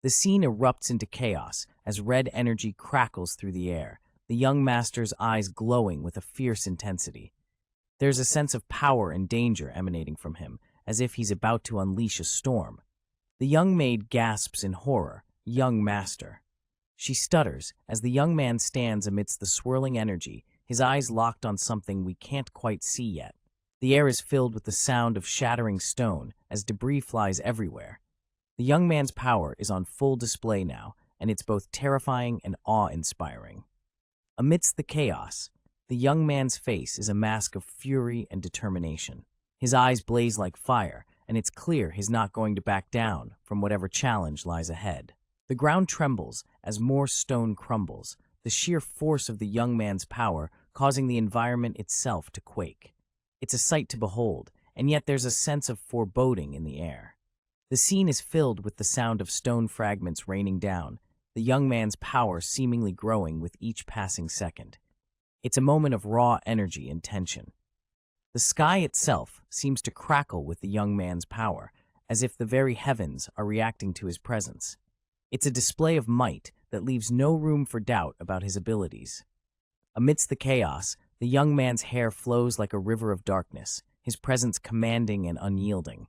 The scene erupts into chaos as red energy crackles through the air, the young master's eyes glowing with a fierce intensity. There's a sense of power and danger emanating from him, as if he's about to unleash a storm. The young maid gasps in horror, "Young master." She stutters as the young man stands amidst the swirling energy, his eyes locked on something we can't quite see yet. The air is filled with the sound of shattering stone as debris flies everywhere. The young man's power is on full display now, and it's both terrifying and awe-inspiring. Amidst the chaos, the young man's face is a mask of fury and determination. His eyes blaze like fire, and it's clear he's not going to back down from whatever challenge lies ahead. The ground trembles as more stone crumbles, the sheer force of the young man's power causing the environment itself to quake. It's a sight to behold, and yet there's a sense of foreboding in the air. The scene is filled with the sound of stone fragments raining down, the young man's power seemingly growing with each passing second. It's a moment of raw energy and tension. The sky itself seems to crackle with the young man's power, as if the very heavens are reacting to his presence. It's a display of might that leaves no room for doubt about his abilities. Amidst the chaos, the young man's hair flows like a river of darkness, his presence commanding and unyielding.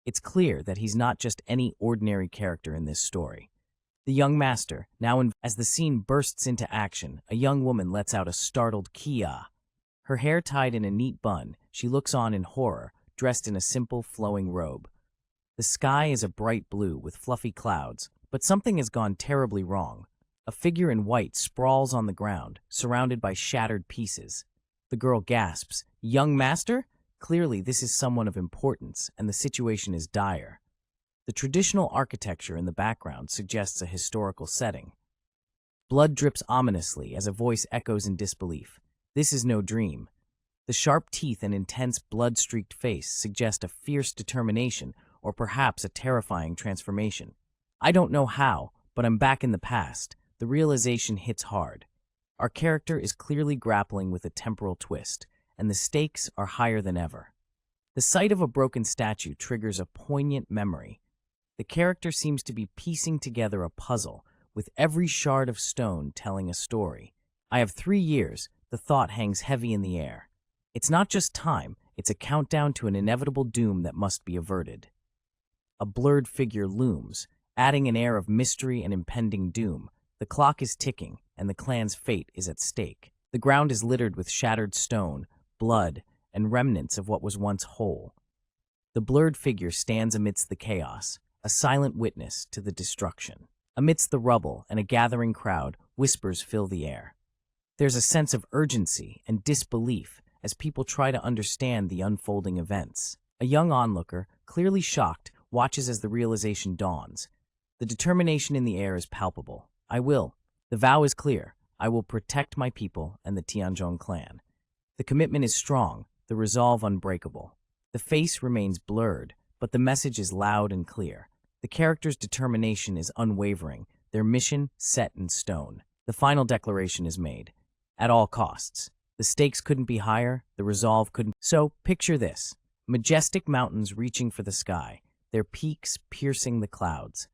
It's clear that he's not just any ordinary character in this story. The young master, as the scene bursts into action, a young woman lets out a startled "Kia." Her hair tied in a neat bun, she looks on in horror, dressed in a simple, flowing robe. The sky is a bright blue with fluffy clouds, but something has gone terribly wrong. A figure in white sprawls on the ground, surrounded by shattered pieces. The girl gasps, "Young master?" Clearly, this is someone of importance, and the situation is dire. The traditional architecture in the background suggests a historical setting. Blood drips ominously as a voice echoes in disbelief. This is no dream. The sharp teeth and intense blood-streaked face suggest a fierce determination or perhaps a terrifying transformation. I don't know how, but I'm back in the past. The realization hits hard. Our character is clearly grappling with a temporal twist, and the stakes are higher than ever. The sight of a broken statue triggers a poignant memory. The character seems to be piecing together a puzzle, with every shard of stone telling a story. I have 3 years. The thought hangs heavy in the air. It's not just time, it's a countdown to an inevitable doom that must be averted. A blurred figure looms, adding an air of mystery and impending doom. The clock is ticking, and the clan's fate is at stake. The ground is littered with shattered stone, blood, and remnants of what was once whole. The blurred figure stands amidst the chaos, a silent witness to the destruction. Amidst the rubble and a gathering crowd, whispers fill the air. There's a sense of urgency and disbelief as people try to understand the unfolding events. A young onlooker, clearly shocked, watches as the realization dawns. The determination in the air is palpable. I will. The vow is clear. I will protect my people and the Tianzhong clan. The commitment is strong, the resolve unbreakable. The face remains blurred, but the message is loud and clear. The character's determination is unwavering, their mission set in stone. The final declaration is made. At all costs. The stakes couldn't be higher, the resolve couldn't. So, picture this. Majestic mountains reaching for the sky, their peaks piercing the clouds.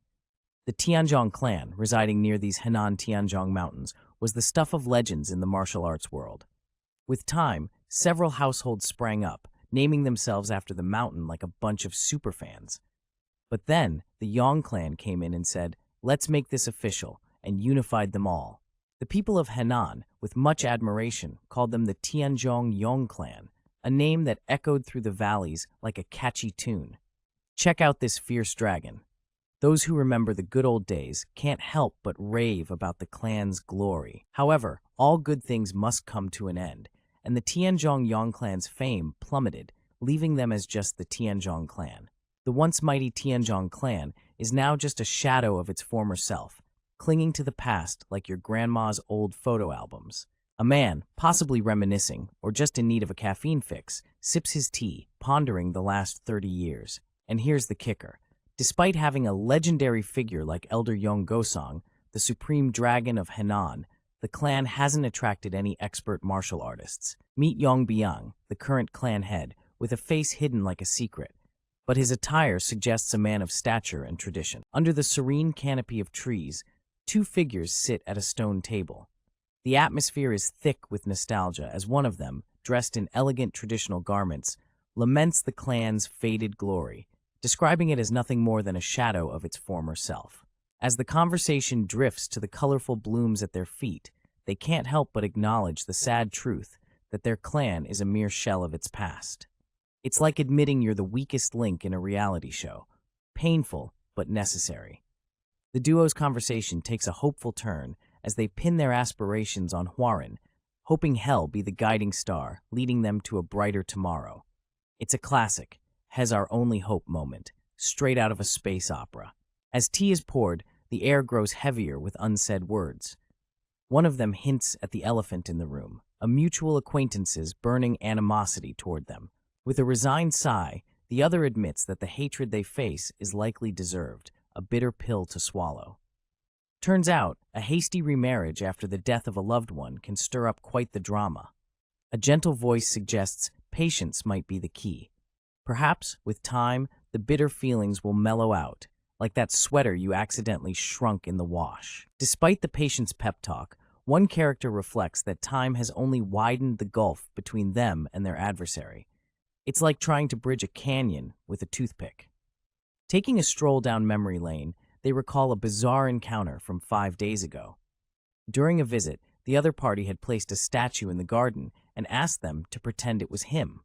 The Tianzhong clan, residing near these Henan Tianzhong mountains, was the stuff of legends in the martial arts world. With time, several households sprang up, naming themselves after the mountain like a bunch of superfans. But then, the Yong clan came in and said, "Let's make this official," and unified them all. The people of Henan, with much admiration, called them the Tianzhong Yong clan, a name that echoed through the valleys like a catchy tune. Check out this fierce dragon. Those who remember the good old days can't help but rave about the clan's glory. However, all good things must come to an end, and the Tianzhong Yong clan's fame plummeted, leaving them as just the Tianzhong clan. The once mighty Tianzhong clan is now just a shadow of its former self, clinging to the past like your grandma's old photo albums. A man, possibly reminiscing or just in need of a caffeine fix, sips his tea, pondering the last 30 years. And here's the kicker. Despite having a legendary figure like Elder Yong Gosong, the supreme dragon of Henan, the clan hasn't attracted any expert martial artists. Meet Yong Biang, the current clan head, with a face hidden like a secret. But his attire suggests a man of stature and tradition. Under the serene canopy of trees, 2 figures sit at a stone table. The atmosphere is thick with nostalgia as one of them, dressed in elegant traditional garments, laments the clan's faded glory. describing it as nothing more than a shadow of its former self. As the conversation drifts to the colorful blooms at their feet, they can't help but acknowledge the sad truth that their clan is a mere shell of its past. It's like admitting you're the weakest link in a reality show. Painful, but necessary. The duo's conversation takes a hopeful turn as they pin their aspirations on Hwarin, hoping Hell be the guiding star, leading them to a brighter tomorrow. It's a classic, Hez our only hope moment, straight out of a space opera. As tea is poured, the air grows heavier with unsaid words. One of them hints at the elephant in the room, a mutual acquaintance's burning animosity toward them. With a resigned sigh, the other admits that the hatred they face is likely deserved, a bitter pill to swallow. Turns out, a hasty remarriage after the death of a loved one can stir up quite the drama. A gentle voice suggests patience might be the key. Perhaps, with time, the bitter feelings will mellow out, like that sweater you accidentally shrunk in the wash. Despite the patience pep talk, one character reflects that time has only widened the gulf between them and their adversary. It's like trying to bridge a canyon with a toothpick. Taking a stroll down memory lane, they recall a bizarre encounter from 5 days ago. During a visit, the other party had placed a statue in the garden and asked them to pretend it was him.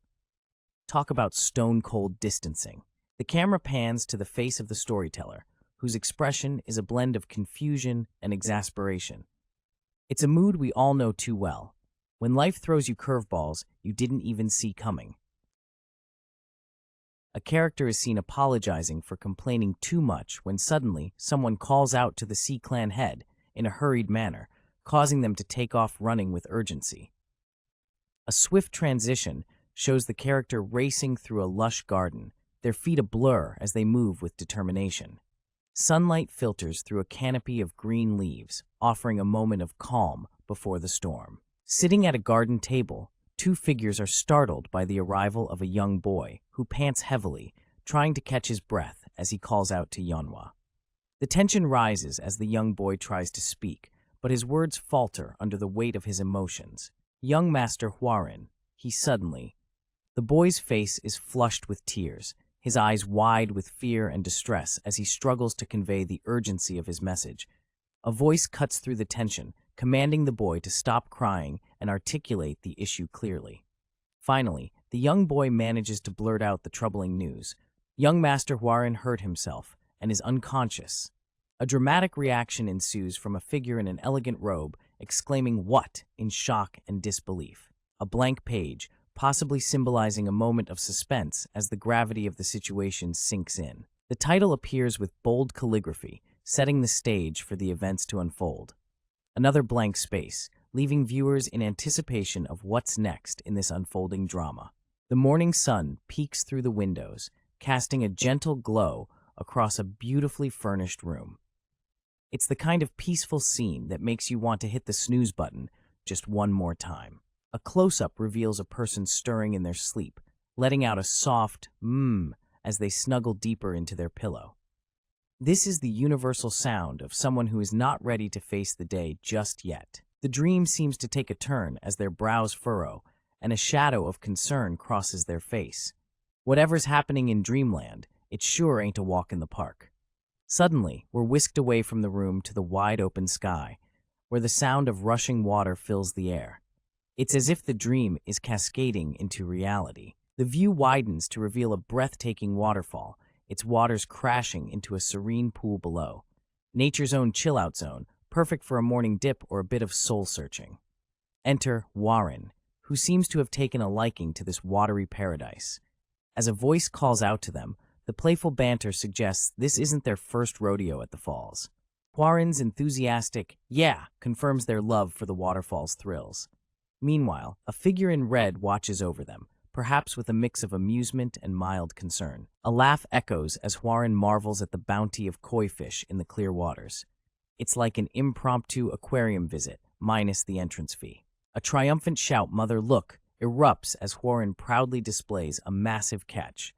Talk about stone-cold distancing. The camera pans to the face of the storyteller, whose expression is a blend of confusion and exasperation. It's a mood we all know too well. When life throws you curveballs you didn't even see coming. A character is seen apologizing for complaining too much when suddenly someone calls out to the Sea Clan head in a hurried manner, causing them to take off running with urgency. A swift transition shows the character racing through a lush garden, their feet a blur as they move with determination. Sunlight filters through a canopy of green leaves, offering a moment of calm before the storm. Sitting at a garden table, two figures are startled by the arrival of a young boy who pants heavily, trying to catch his breath as he calls out to Yeonhwa. The tension rises as the young boy tries to speak, but his words falter under the weight of his emotions. Young Master Hwarin, he suddenly. The boy's face is flushed with tears, his eyes wide with fear and distress as he struggles to convey the urgency of his message. A voice cuts through the tension, commanding the boy to stop crying and articulate the issue clearly. Finally, the young boy manages to blurt out the troubling news. Young Master Hwarin hurt himself and is unconscious. A dramatic reaction ensues from a figure in an elegant robe, exclaiming "What?" in shock and disbelief. A blank page, possibly symbolizing a moment of suspense as the gravity of the situation sinks in. The title appears with bold calligraphy, setting the stage for the events to unfold. Another blank space, leaving viewers in anticipation of what's next in this unfolding drama. The morning sun peeks through the windows, casting a gentle glow across a beautifully furnished room. It's the kind of peaceful scene that makes you want to hit the snooze button just one more time. A close-up reveals a person stirring in their sleep, letting out a soft as they snuggle deeper into their pillow. This is the universal sound of someone who is not ready to face the day just yet. The dream seems to take a turn as their brows furrow, and a shadow of concern crosses their face. Whatever's happening in dreamland, it sure ain't a walk in the park. Suddenly, we're whisked away from the room to the wide open sky, where the sound of rushing water fills the air. It's as if the dream is cascading into reality. The view widens to reveal a breathtaking waterfall, its waters crashing into a serene pool below. Nature's own chill-out zone, perfect for a morning dip or a bit of soul-searching. Enter Hwarin, who seems to have taken a liking to this watery paradise. As a voice calls out to them, the playful banter suggests this isn't their first rodeo at the falls. Hwarin's enthusiastic "yeah" confirms their love for the waterfall's thrills. Meanwhile, a figure in red watches over them, perhaps with a mix of amusement and mild concern. A laugh echoes as Hwarin marvels at the bounty of koi fish in the clear waters. It's like an impromptu aquarium visit, minus the entrance fee. A triumphant shout, "Mother, look!" erupts as Hwarin proudly displays a massive catch.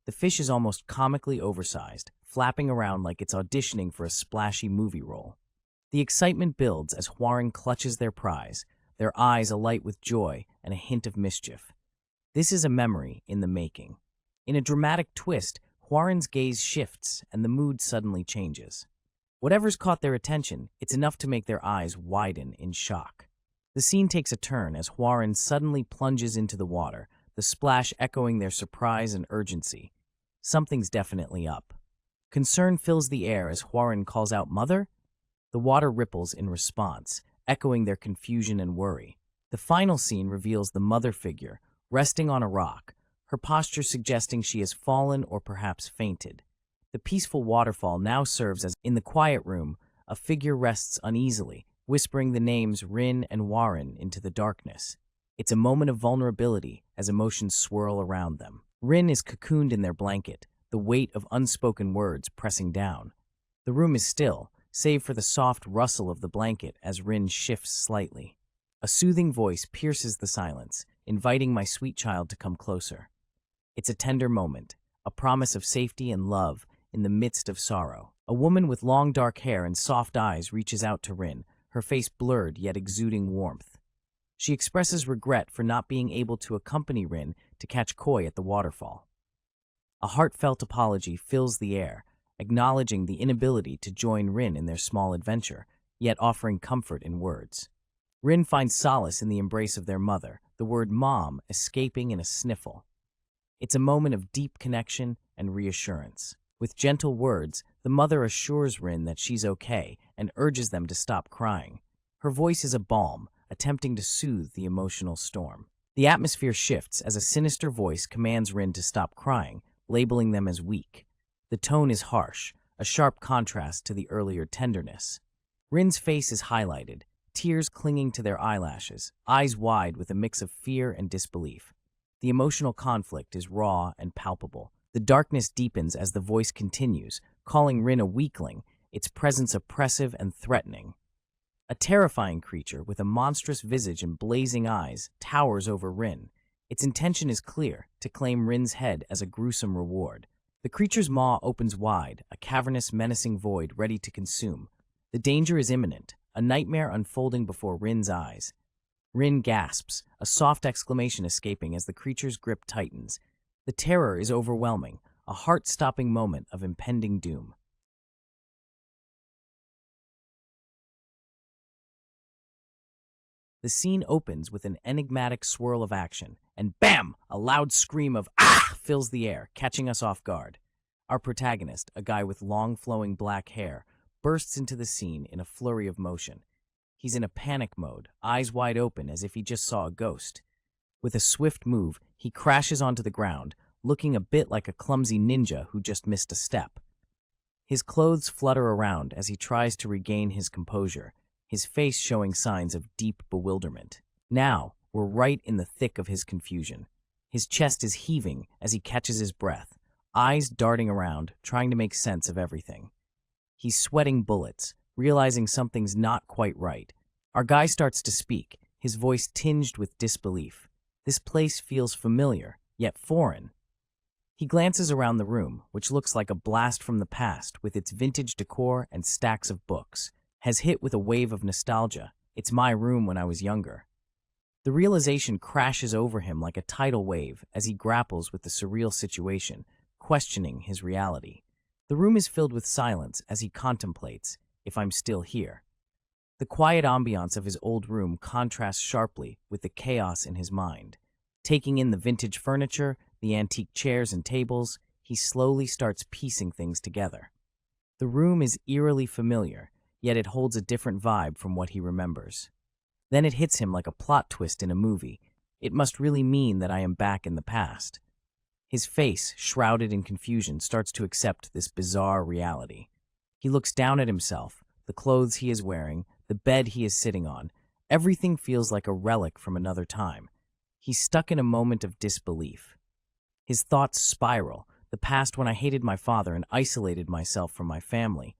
The fish is almost comically oversized, flapping around like it's auditioning for a splashy movie role. The excitement builds as Hwarin clutches their prize, their eyes alight with joy and a hint of mischief. This is a memory in the making. In a dramatic twist, Hwarin's gaze shifts and the mood suddenly changes. Whatever's caught their attention, it's enough to make their eyes widen in shock. The scene takes a turn as Hwarin suddenly plunges into the water, the splash echoing their surprise and urgency. Something's definitely up. Concern fills the air as Hwarin calls out, "Mother?" The water ripples in response, echoing their confusion and worry. The final scene reveals the mother figure, resting on a rock, her posture suggesting she has fallen or perhaps fainted. The peaceful waterfall now serves as, in the quiet room, a figure rests uneasily, whispering the names Rin and Hwarin into the darkness. It's a moment of vulnerability as emotions swirl around them. Rin is cocooned in their blanket, the weight of unspoken words pressing down. The room is still, save for the soft rustle of the blanket as Rin shifts slightly. A soothing voice pierces the silence, inviting my sweet child to come closer. It's a tender moment, a promise of safety and love in the midst of sorrow. A woman with long dark hair and soft eyes reaches out to Rin, her face blurred yet exuding warmth. She expresses regret for not being able to accompany Rin to catch koi at the waterfall. A heartfelt apology fills the air, acknowledging the inability to join Rin in their small adventure, yet offering comfort in words. Rin finds solace in the embrace of their mother, the word mom escaping in a sniffle. It's a moment of deep connection and reassurance. With gentle words, the mother assures Rin that she's okay and urges them to stop crying. Her voice is a balm, attempting to soothe the emotional storm. The atmosphere shifts as a sinister voice commands Rin to stop crying, labeling them as weak. The tone is harsh, a sharp contrast to the earlier tenderness. Rin's face is highlighted, tears clinging to their eyelashes, eyes wide with a mix of fear and disbelief. The emotional conflict is raw and palpable. The darkness deepens as the voice continues, calling Rin a weakling, its presence oppressive and threatening. A terrifying creature with a monstrous visage and blazing eyes towers over Rin. Its intention is clear, to claim Rin's head as a gruesome reward. The creature's maw opens wide, a cavernous, menacing void ready to consume. The danger is imminent, a nightmare unfolding before Rin's eyes. Rin gasps, a soft exclamation escaping as the creature's grip tightens. The terror is overwhelming, a heart-stopping moment of impending doom. The scene opens with an enigmatic swirl of action, and bam! A loud scream of "ah!" fills the air, catching us off guard. Our protagonist, a guy with long flowing black hair, bursts into the scene in a flurry of motion. He's in a panic mode, eyes wide open as if he just saw a ghost. With a swift move, he crashes onto the ground, looking a bit like a clumsy ninja who just missed a step. His clothes flutter around as he tries to regain his composure, his face showing signs of deep bewilderment. Now, we're right in the thick of his confusion. His chest is heaving as he catches his breath, eyes darting around, trying to make sense of everything. He's sweating bullets, realizing something's not quite right. Our guy starts to speak, his voice tinged with disbelief. This place feels familiar, yet foreign. He glances around the room, which looks like a blast from the past with its vintage decor and stacks of books. Has hit with a wave of nostalgia. It's my room when I was younger. The realization crashes over him like a tidal wave as he grapples with the surreal situation, questioning his reality. The room is filled with silence as he contemplates, if I'm still here. The quiet ambiance of his old room contrasts sharply with the chaos in his mind. Taking in the vintage furniture, the antique chairs and tables, he slowly starts piecing things together. The room is eerily familiar, yet it holds a different vibe from what he remembers. Then it hits him like a plot twist in a movie. It must really mean that I am back in the past. His face, shrouded in confusion, starts to accept this bizarre reality. He looks down at himself, the clothes he is wearing, the bed he is sitting on. Everything feels like a relic from another time. He's stuck in a moment of disbelief. His thoughts spiral, the past when I hated my father and isolated myself from my family.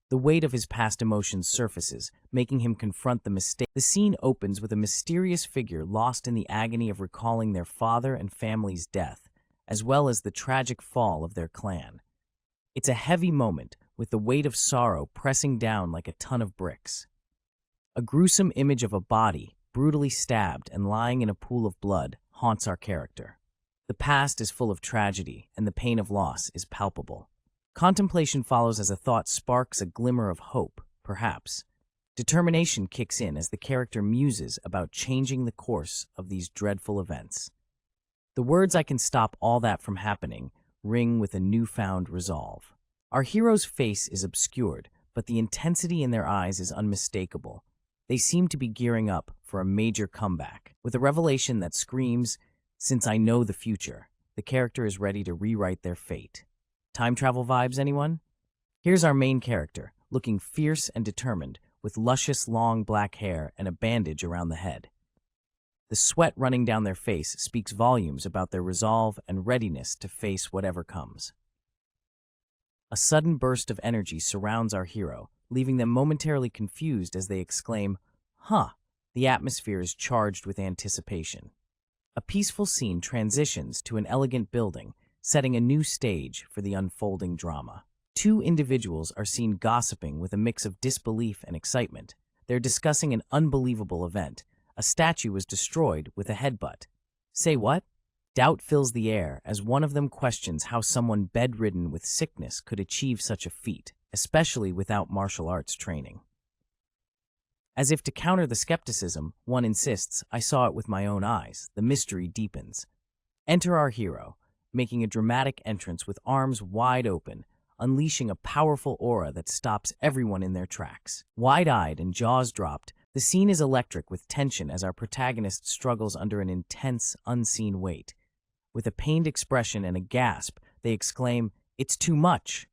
The weight of his past emotions surfaces, making him confront the mistake. The scene opens with a mysterious figure lost in the agony of recalling their father and family's death, as well as the tragic fall of their clan. It's a heavy moment, with the weight of sorrow pressing down like a ton of bricks. A gruesome image of a body, brutally stabbed and lying in a pool of blood, haunts our character. The past is full of tragedy, and the pain of loss is palpable. Contemplation follows as a thought sparks a glimmer of hope, perhaps. Determination kicks in as the character muses about changing the course of these dreadful events. The words "I can stop all that from happening" ring with a newfound resolve. Our hero's face is obscured, but the intensity in their eyes is unmistakable. They seem to be gearing up for a major comeback. With a revelation that screams, "Since I know the future," the character is ready to rewrite their fate. Time travel vibes, anyone? Here's our main character, looking fierce and determined, with luscious long black hair and a bandage around the head. The sweat running down their face speaks volumes about their resolve and readiness to face whatever comes. A sudden burst of energy surrounds our hero, leaving them momentarily confused as they exclaim, "Huh!" The atmosphere is charged with anticipation. A peaceful scene transitions to an elegant building, setting a new stage for the unfolding drama. Two individuals are seen gossiping with a mix of disbelief and excitement. They're discussing an unbelievable event. A statue was destroyed with a headbutt. Say what? Doubt fills the air as one of them questions how someone bedridden with sickness could achieve such a feat, especially without martial arts training. As if to counter the skepticism, one insists, "I saw it with my own eyes." The mystery deepens. Enter our hero, making a dramatic entrance with arms wide open, unleashing a powerful aura that stops everyone in their tracks. Wide-eyed and jaws dropped, the scene is electric with tension as our protagonist struggles under an intense, unseen weight. With a pained expression and a gasp, they exclaim, "It's too much!"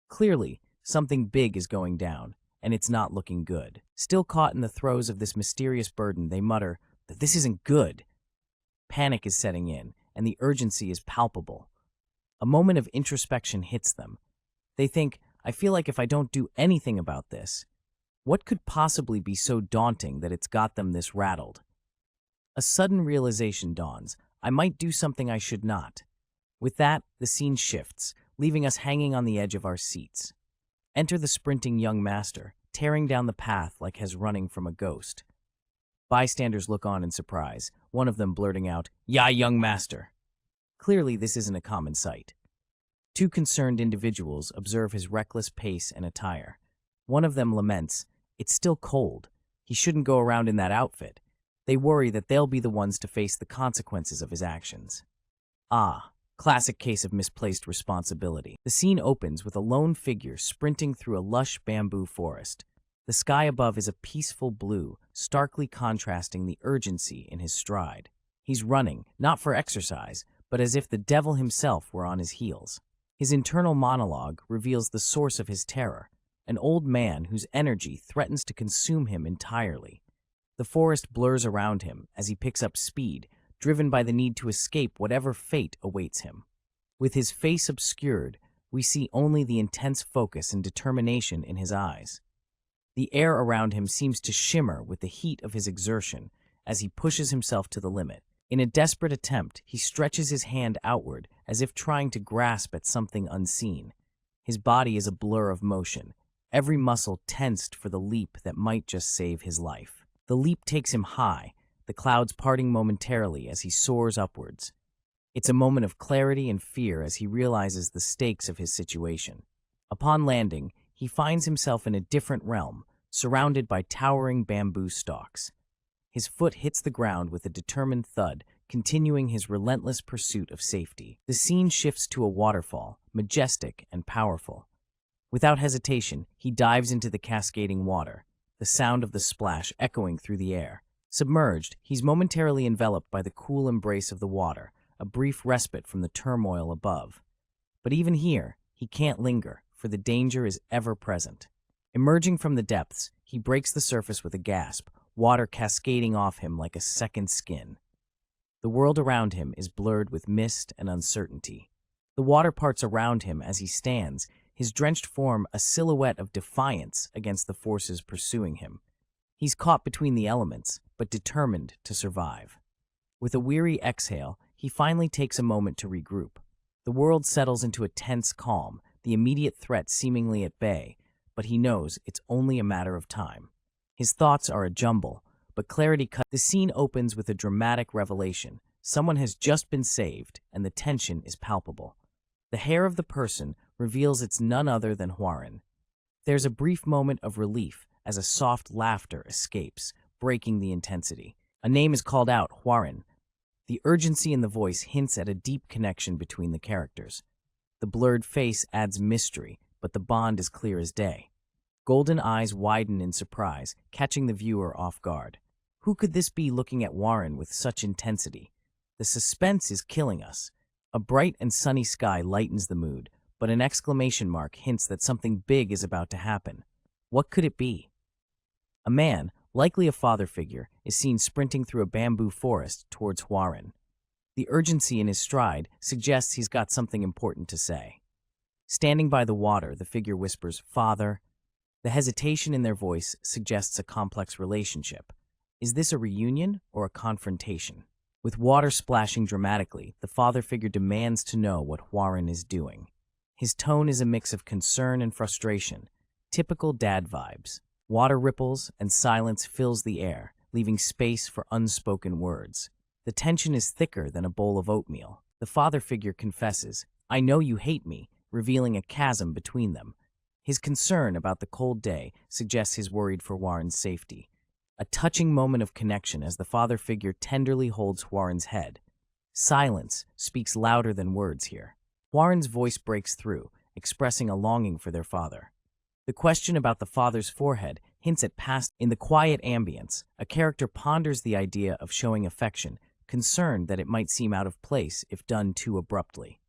Clearly, something big is going down, and it's not looking good. Still caught in the throes of this mysterious burden, they mutter that this isn't good. Panic is setting in, and the urgency is palpable. A moment of introspection hits them. They think, "I feel like if I don't do anything about this, what could possibly be so daunting that it's got them this rattled?" A sudden realization dawns. I might do something I should not. With that, the scene shifts, leaving us hanging on the edge of our seats. Enter the sprinting young master, tearing down the path like he's running from a ghost. Bystanders look on in surprise, one of them blurting out, "Ya, young master." Clearly, this isn't a common sight. Two concerned individuals observe his reckless pace and attire. One of them laments, "It's still cold. He shouldn't go around in that outfit." They worry that they'll be the ones to face the consequences of his actions. Ah, classic case of misplaced responsibility. The scene opens with a lone figure sprinting through a lush bamboo forest. The sky above is a peaceful blue, starkly contrasting the urgency in his stride. He's running, not for exercise, but as if the devil himself were on his heels. His internal monologue reveals the source of his terror, an old man whose energy threatens to consume him entirely. The forest blurs around him as he picks up speed, driven by the need to escape whatever fate awaits him. With his face obscured, we see only the intense focus and determination in his eyes. The air around him seems to shimmer with the heat of his exertion as he pushes himself to the limit. In a desperate attempt, he stretches his hand outward as if trying to grasp at something unseen. His body is a blur of motion, every muscle tensed for the leap that might just save his life. The leap takes him high, the clouds parting momentarily as he soars upwards. It's a moment of clarity and fear as he realizes the stakes of his situation. Upon landing, he finds himself in a different realm, surrounded by towering bamboo stalks. His foot hits the ground with a determined thud, continuing his relentless pursuit of safety. The scene shifts to a waterfall, majestic and powerful. Without hesitation, he dives into the cascading water, the sound of the splash echoing through the air. Submerged, he's momentarily enveloped by the cool embrace of the water, a brief respite from the turmoil above. But even here, he can't linger, for the danger is ever present. Emerging from the depths, he breaks the surface with a gasp, water cascading off him like a second skin. The world around him is blurred with mist and uncertainty. The water parts around him as he stands, his drenched form a silhouette of defiance against the forces pursuing him. He's caught between the elements, but determined to survive. With a weary exhale, he finally takes a moment to regroup. The world settles into a tense calm, the immediate threat seemingly at bay, but he knows it's only a matter of time. His thoughts are a jumble, but clarity cuts. The scene opens with a dramatic revelation. Someone has just been saved, and the tension is palpable. The hair of the person reveals it's none other than Hwarin. There's a brief moment of relief as a soft laughter escapes, breaking the intensity. A name is called out, Hwarin. The urgency in the voice hints at a deep connection between the characters. The blurred face adds mystery, but the bond is clear as day. Golden eyes widen in surprise, catching the viewer off guard. Who could this be looking at Hwarin with such intensity? The suspense is killing us. A bright and sunny sky lightens the mood, but an exclamation mark hints that something big is about to happen. What could it be? A man, likely a father figure, is seen sprinting through a bamboo forest towards Hwarin. The urgency in his stride suggests he's got something important to say. Standing by the water, the figure whispers, "Father." The hesitation in their voice suggests a complex relationship. Is this a reunion or a confrontation? With water splashing dramatically, the father figure demands to know what Hwarin is doing. His tone is a mix of concern and frustration, typical dad vibes. Water ripples and silence fills the air, leaving space for unspoken words. The tension is thicker than a bowl of oatmeal. The father figure confesses, "I know you hate me," revealing a chasm between them. His concern about the cold day suggests he's worried for Hwarin's safety. A touching moment of connection as the father figure tenderly holds Hwarin's head. Silence speaks louder than words here. Hwarin's voice breaks through, expressing a longing for their father. The question about the father's forehead hints at past. In the quiet ambience, a character ponders the idea of showing affection, concerned that it might seem out of place if done too abruptly.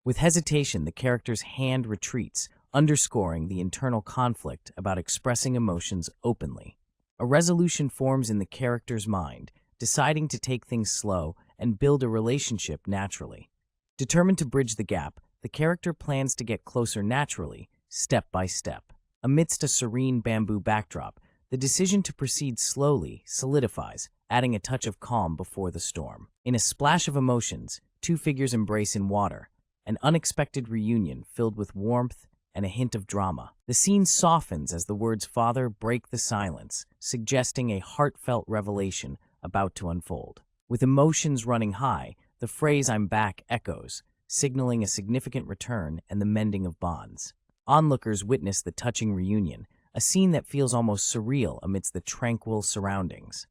With hesitation, the character's hand retreats, underscoring the internal conflict about expressing emotions openly. A resolution forms in the character's mind, deciding to take things slow and build a relationship naturally. Determined to bridge the gap, the character plans to get closer naturally, step by step. Amidst a serene bamboo backdrop, the decision to proceed slowly solidifies, adding a touch of calm before the storm. In a splash of emotions, two figures embrace in water, an unexpected reunion filled with warmth and a hint of drama. The scene softens as the words "father" break the silence, suggesting a heartfelt revelation about to unfold. With emotions running high, the phrase "I'm back" echoes, signaling a significant return and the mending of bonds. Onlookers witness the touching reunion, a scene that feels almost surreal amidst the tranquil surroundings.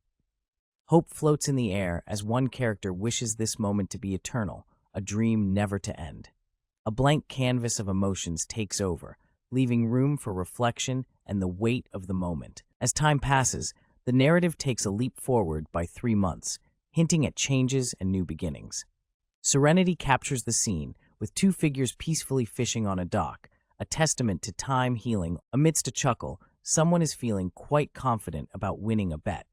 Hope floats in the air as one character wishes this moment to be eternal, a dream never to end. A blank canvas of emotions takes over, leaving room for reflection and the weight of the moment. As time passes, the narrative takes a leap forward by 3 months, hinting at changes and new beginnings. Serenity captures the scene, with two figures peacefully fishing on a dock, a testament to time healing. Amidst a chuckle, someone is feeling quite confident about winning a bet.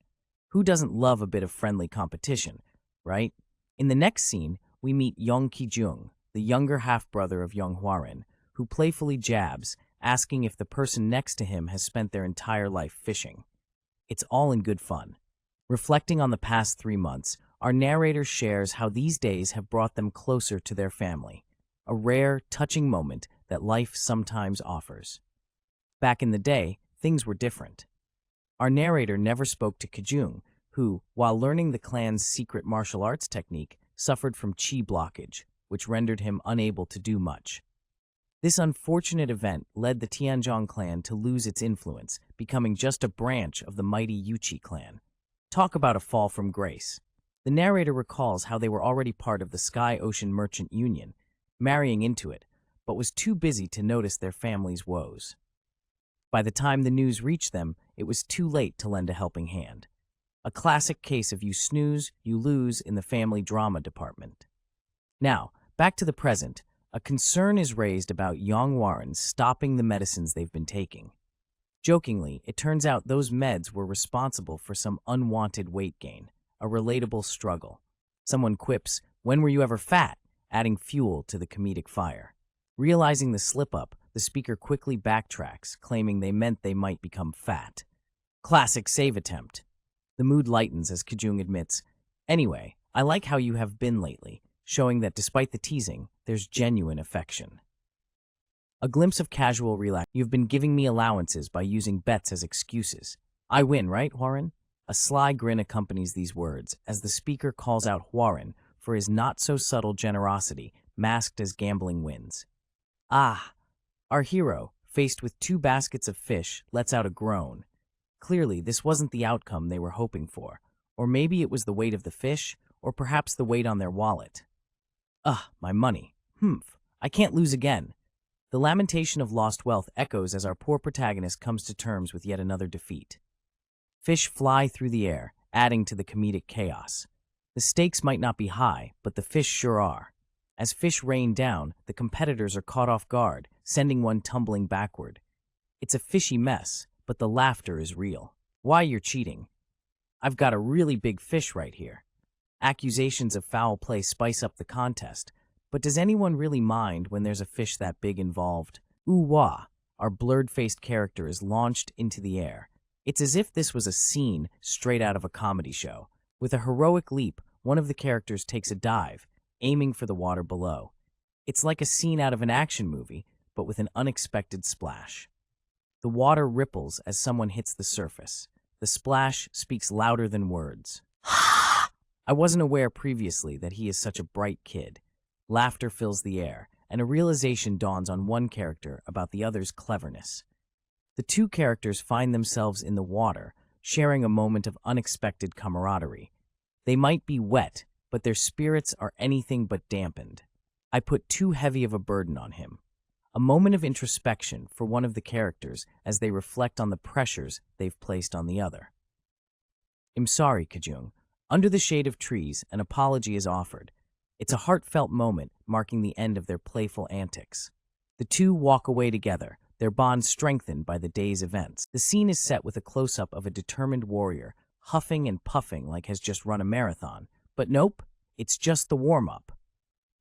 Who doesn't love a bit of friendly competition, right? In the next scene, we meet Yong Ki-jung, the younger half-brother of young Hwarin, who playfully jabs, asking if the person next to him has spent their entire life fishing. It's all in good fun. Reflecting on the past 3 months, our narrator shares how these days have brought them closer to their family, a rare, touching moment that life sometimes offers. Back in the day, things were different. Our narrator never spoke to Ki-jung, who, while learning the clan's secret martial arts technique, suffered from chi blockage, which rendered him unable to do much. This unfortunate event led the Tianzhong clan to lose its influence, becoming just a branch of the mighty Yuchi clan. Talk about a fall from grace. The narrator recalls how they were already part of the Sky Ocean Merchant Union, marrying into it, but was too busy to notice their family's woes. By the time the news reached them, it was too late to lend a helping hand. A classic case of you snooze, you lose in the family drama department. Now, back to the present, a concern is raised about young Hwarin stopping the medicines they've been taking. Jokingly, it turns out those meds were responsible for some unwanted weight gain, a relatable struggle. Someone quips, "When were you ever fat?" adding fuel to the comedic fire. Realizing the slip-up, the speaker quickly backtracks, claiming they meant they might become fat. Classic save attempt. The mood lightens as Ki-jung admits, "Anyway, I like how you have been lately," showing that despite the teasing, there's genuine affection. A glimpse of casual relax. "You've been giving me allowances by using bets as excuses. I win, right, Hwarin?" A sly grin accompanies these words as the speaker calls out Huaren for his not-so-subtle generosity masked as gambling wins. Ah! Our hero, faced with 2 baskets of fish, lets out a groan. Clearly, this wasn't the outcome they were hoping for. Or maybe it was the weight of the fish, or perhaps the weight on their wallet. Ugh, my money. Humph, I can't lose again. The lamentation of lost wealth echoes as our poor protagonist comes to terms with yet another defeat. Fish fly through the air, adding to the comedic chaos. The stakes might not be high, but the fish sure are. As fish rain down, the competitors are caught off guard, sending one tumbling backward. It's a fishy mess, but the laughter is real. Why, you're cheating? I've got a really big fish right here. Accusations of foul play spice up the contest, but does anyone really mind when there's a fish that big involved? Ooh-wah! Our blurred-faced character is launched into the air. It's as if this was a scene straight out of a comedy show. With a heroic leap, one of the characters takes a dive, aiming for the water below. It's like a scene out of an action movie, but with an unexpected splash. The water ripples as someone hits the surface. The splash speaks louder than words. I wasn't aware previously that he is such a bright kid. Laughter fills the air, and a realization dawns on one character about the other's cleverness. The 2 characters find themselves in the water, sharing a moment of unexpected camaraderie. They might be wet, but their spirits are anything but dampened. I put too heavy of a burden on him. A moment of introspection for one of the characters as they reflect on the pressures they've placed on the other. I'm sorry, Kajung. Under the shade of trees, an apology is offered. It's a heartfelt moment marking the end of their playful antics. The 2 walk away together, their bond strengthened by the day's events. The scene is set with a close-up of a determined warrior, huffing and puffing like has just run a marathon. But nope, it's just the warm-up.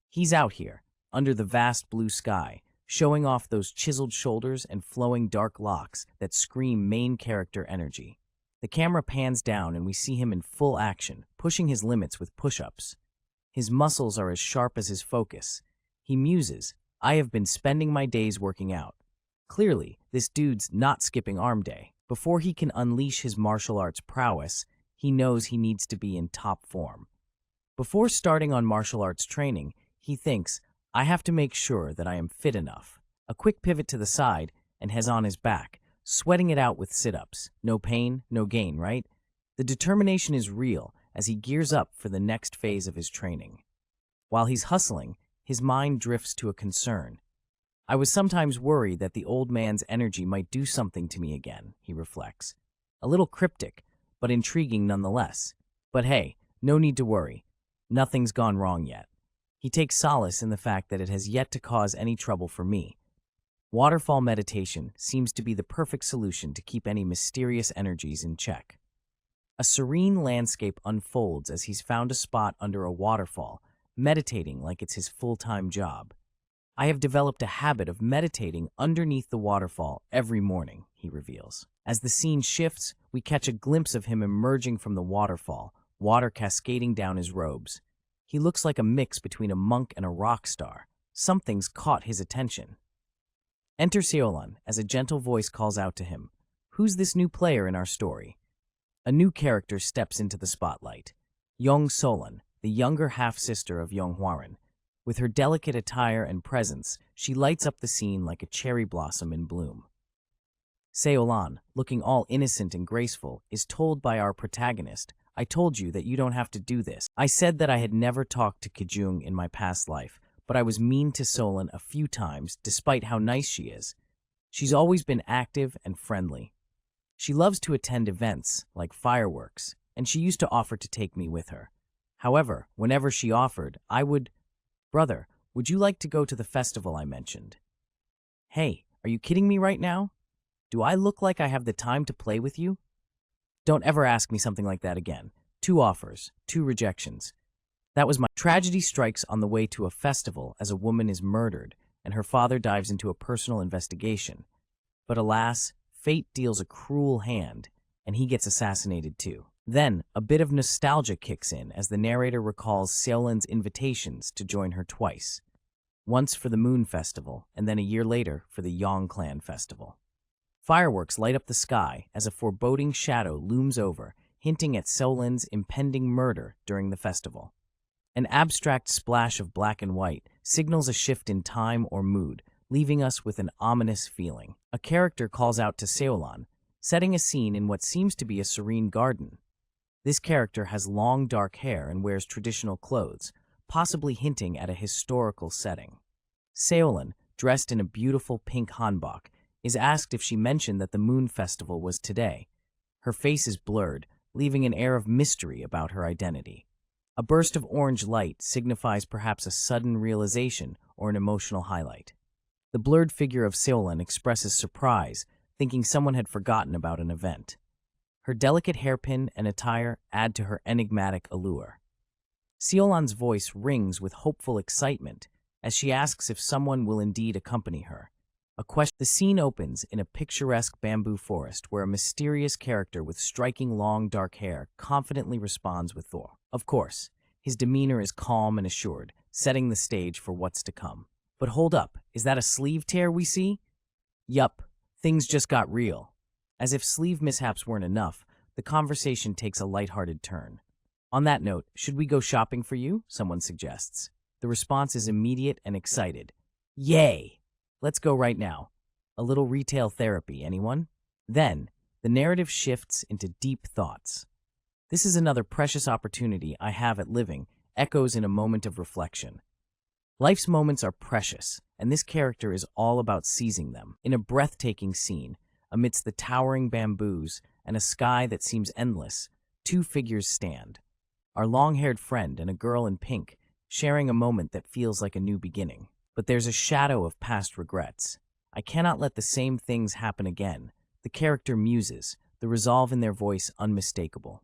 He's out here, under the vast blue sky, showing off those chiseled shoulders and flowing dark locks that scream main character energy. The camera pans down and we see him in full action, pushing his limits with push-ups. His muscles are as sharp as his focus. He muses, I have been spending my days working out. Clearly, this dude's not skipping arm day. Before he can unleash his martial arts prowess, he knows he needs to be in top form. Before starting on martial arts training, he thinks, I have to make sure that I am fit enough. A quick pivot to the side, and has on his back, sweating it out with sit-ups. No pain, no gain, right? The determination is real as he gears up for the next phase of his training. While he's hustling, his mind drifts to a concern. I was sometimes worried that the old man's energy might do something to me again, he reflects. A little cryptic, but intriguing nonetheless. But hey, no need to worry. Nothing's gone wrong yet. He takes solace in the fact that it has yet to cause any trouble for me. Waterfall meditation seems to be the perfect solution to keep any mysterious energies in check. A serene landscape unfolds as he's found a spot under a waterfall, meditating like it's his full-time job. I have developed a habit of meditating underneath the waterfall every morning, he reveals. As the scene shifts, we catch a glimpse of him emerging from the waterfall, water cascading down his robes. He looks like a mix between a monk and a rock star. Something's caught his attention. Enter Seolan as a gentle voice calls out to him. Who's this new player in our story? A new character steps into the spotlight. Yong Solan, the younger half-sister of Yong Hwaran. With her delicate attire and presence, she lights up the scene like a cherry blossom in bloom. Seolan, looking all innocent and graceful, is told by our protagonist, I told you that you don't have to do this. I said that I had never talked to Kajung in my past life, but I was mean to Solan a few times despite how nice she is. She's always been active and friendly. She loves to attend events, like fireworks, and she used to offer to take me with her. However, whenever she offered, I would... Brother, would you like to go to the festival I mentioned? Hey, are you kidding me right now? Do I look like I have the time to play with you? Don't ever ask me something like that again. 2 offers, 2 rejections. That was my tragedy strikes on the way to a festival as a woman is murdered and her father dives into a personal investigation. But alas, fate deals a cruel hand and he gets assassinated too. Then, a bit of nostalgia kicks in as the narrator recalls Seolan's invitations to join her twice. Once for the Moon Festival, and then a year later for the Yong Clan Festival. Fireworks light up the sky as a foreboding shadow looms over, hinting at Seolin's impending murder during the festival. An abstract splash of black and white signals a shift in time or mood, leaving us with an ominous feeling. A character calls out to Seolan, setting a scene in what seems to be a serene garden. This character has long dark hair and wears traditional clothes, possibly hinting at a historical setting. Seolan, dressed in a beautiful pink hanbok, is asked if she mentioned that the moon festival was today. Her face is blurred, leaving an air of mystery about her identity. A burst of orange light signifies perhaps a sudden realization or an emotional highlight. The blurred figure of Seolan expresses surprise, thinking someone had forgotten about an event. Her delicate hairpin and attire add to her enigmatic allure. Seolan's voice rings with hopeful excitement as she asks if someone will indeed accompany her. The scene opens in a picturesque bamboo forest where a mysterious character with striking long dark hair confidently responds with Thor. Of course, his demeanor is calm and assured, setting the stage for what's to come. But hold up, is that a sleeve tear we see? Yup, things just got real. As if sleeve mishaps weren't enough, the conversation takes a lighthearted turn. On that note, should we go shopping for you? Someone suggests. The response is immediate and excited. Yay! Let's go right now. A little retail therapy, anyone? Then, the narrative shifts into deep thoughts. This is another precious opportunity I have at living, echoes in a moment of reflection. Life's moments are precious, and this character is all about seizing them. In a breathtaking scene, amidst the towering bamboos and a sky that seems endless, two figures stand. Our long-haired friend and a girl in pink, sharing a moment that feels like a new beginning. But there's a shadow of past regrets. I cannot let the same things happen again. The character muses, the resolve in their voice unmistakable.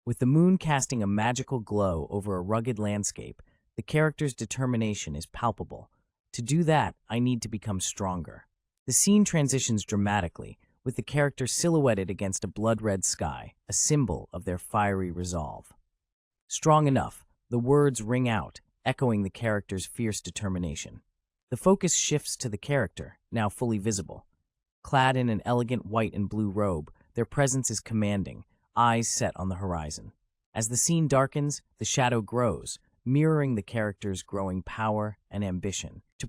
With the moon casting a magical glow over a rugged landscape, the character's determination is palpable. To do that, I need to become stronger. The scene transitions dramatically, with the character silhouetted against a blood-red sky, a symbol of their fiery resolve. Strong enough, the words ring out, echoing the character's fierce determination. The focus shifts to the character, now fully visible. Clad in an elegant white and blue robe, their presence is commanding, eyes set on the horizon. As the scene darkens, the shadow grows, mirroring the character's growing power and ambition. To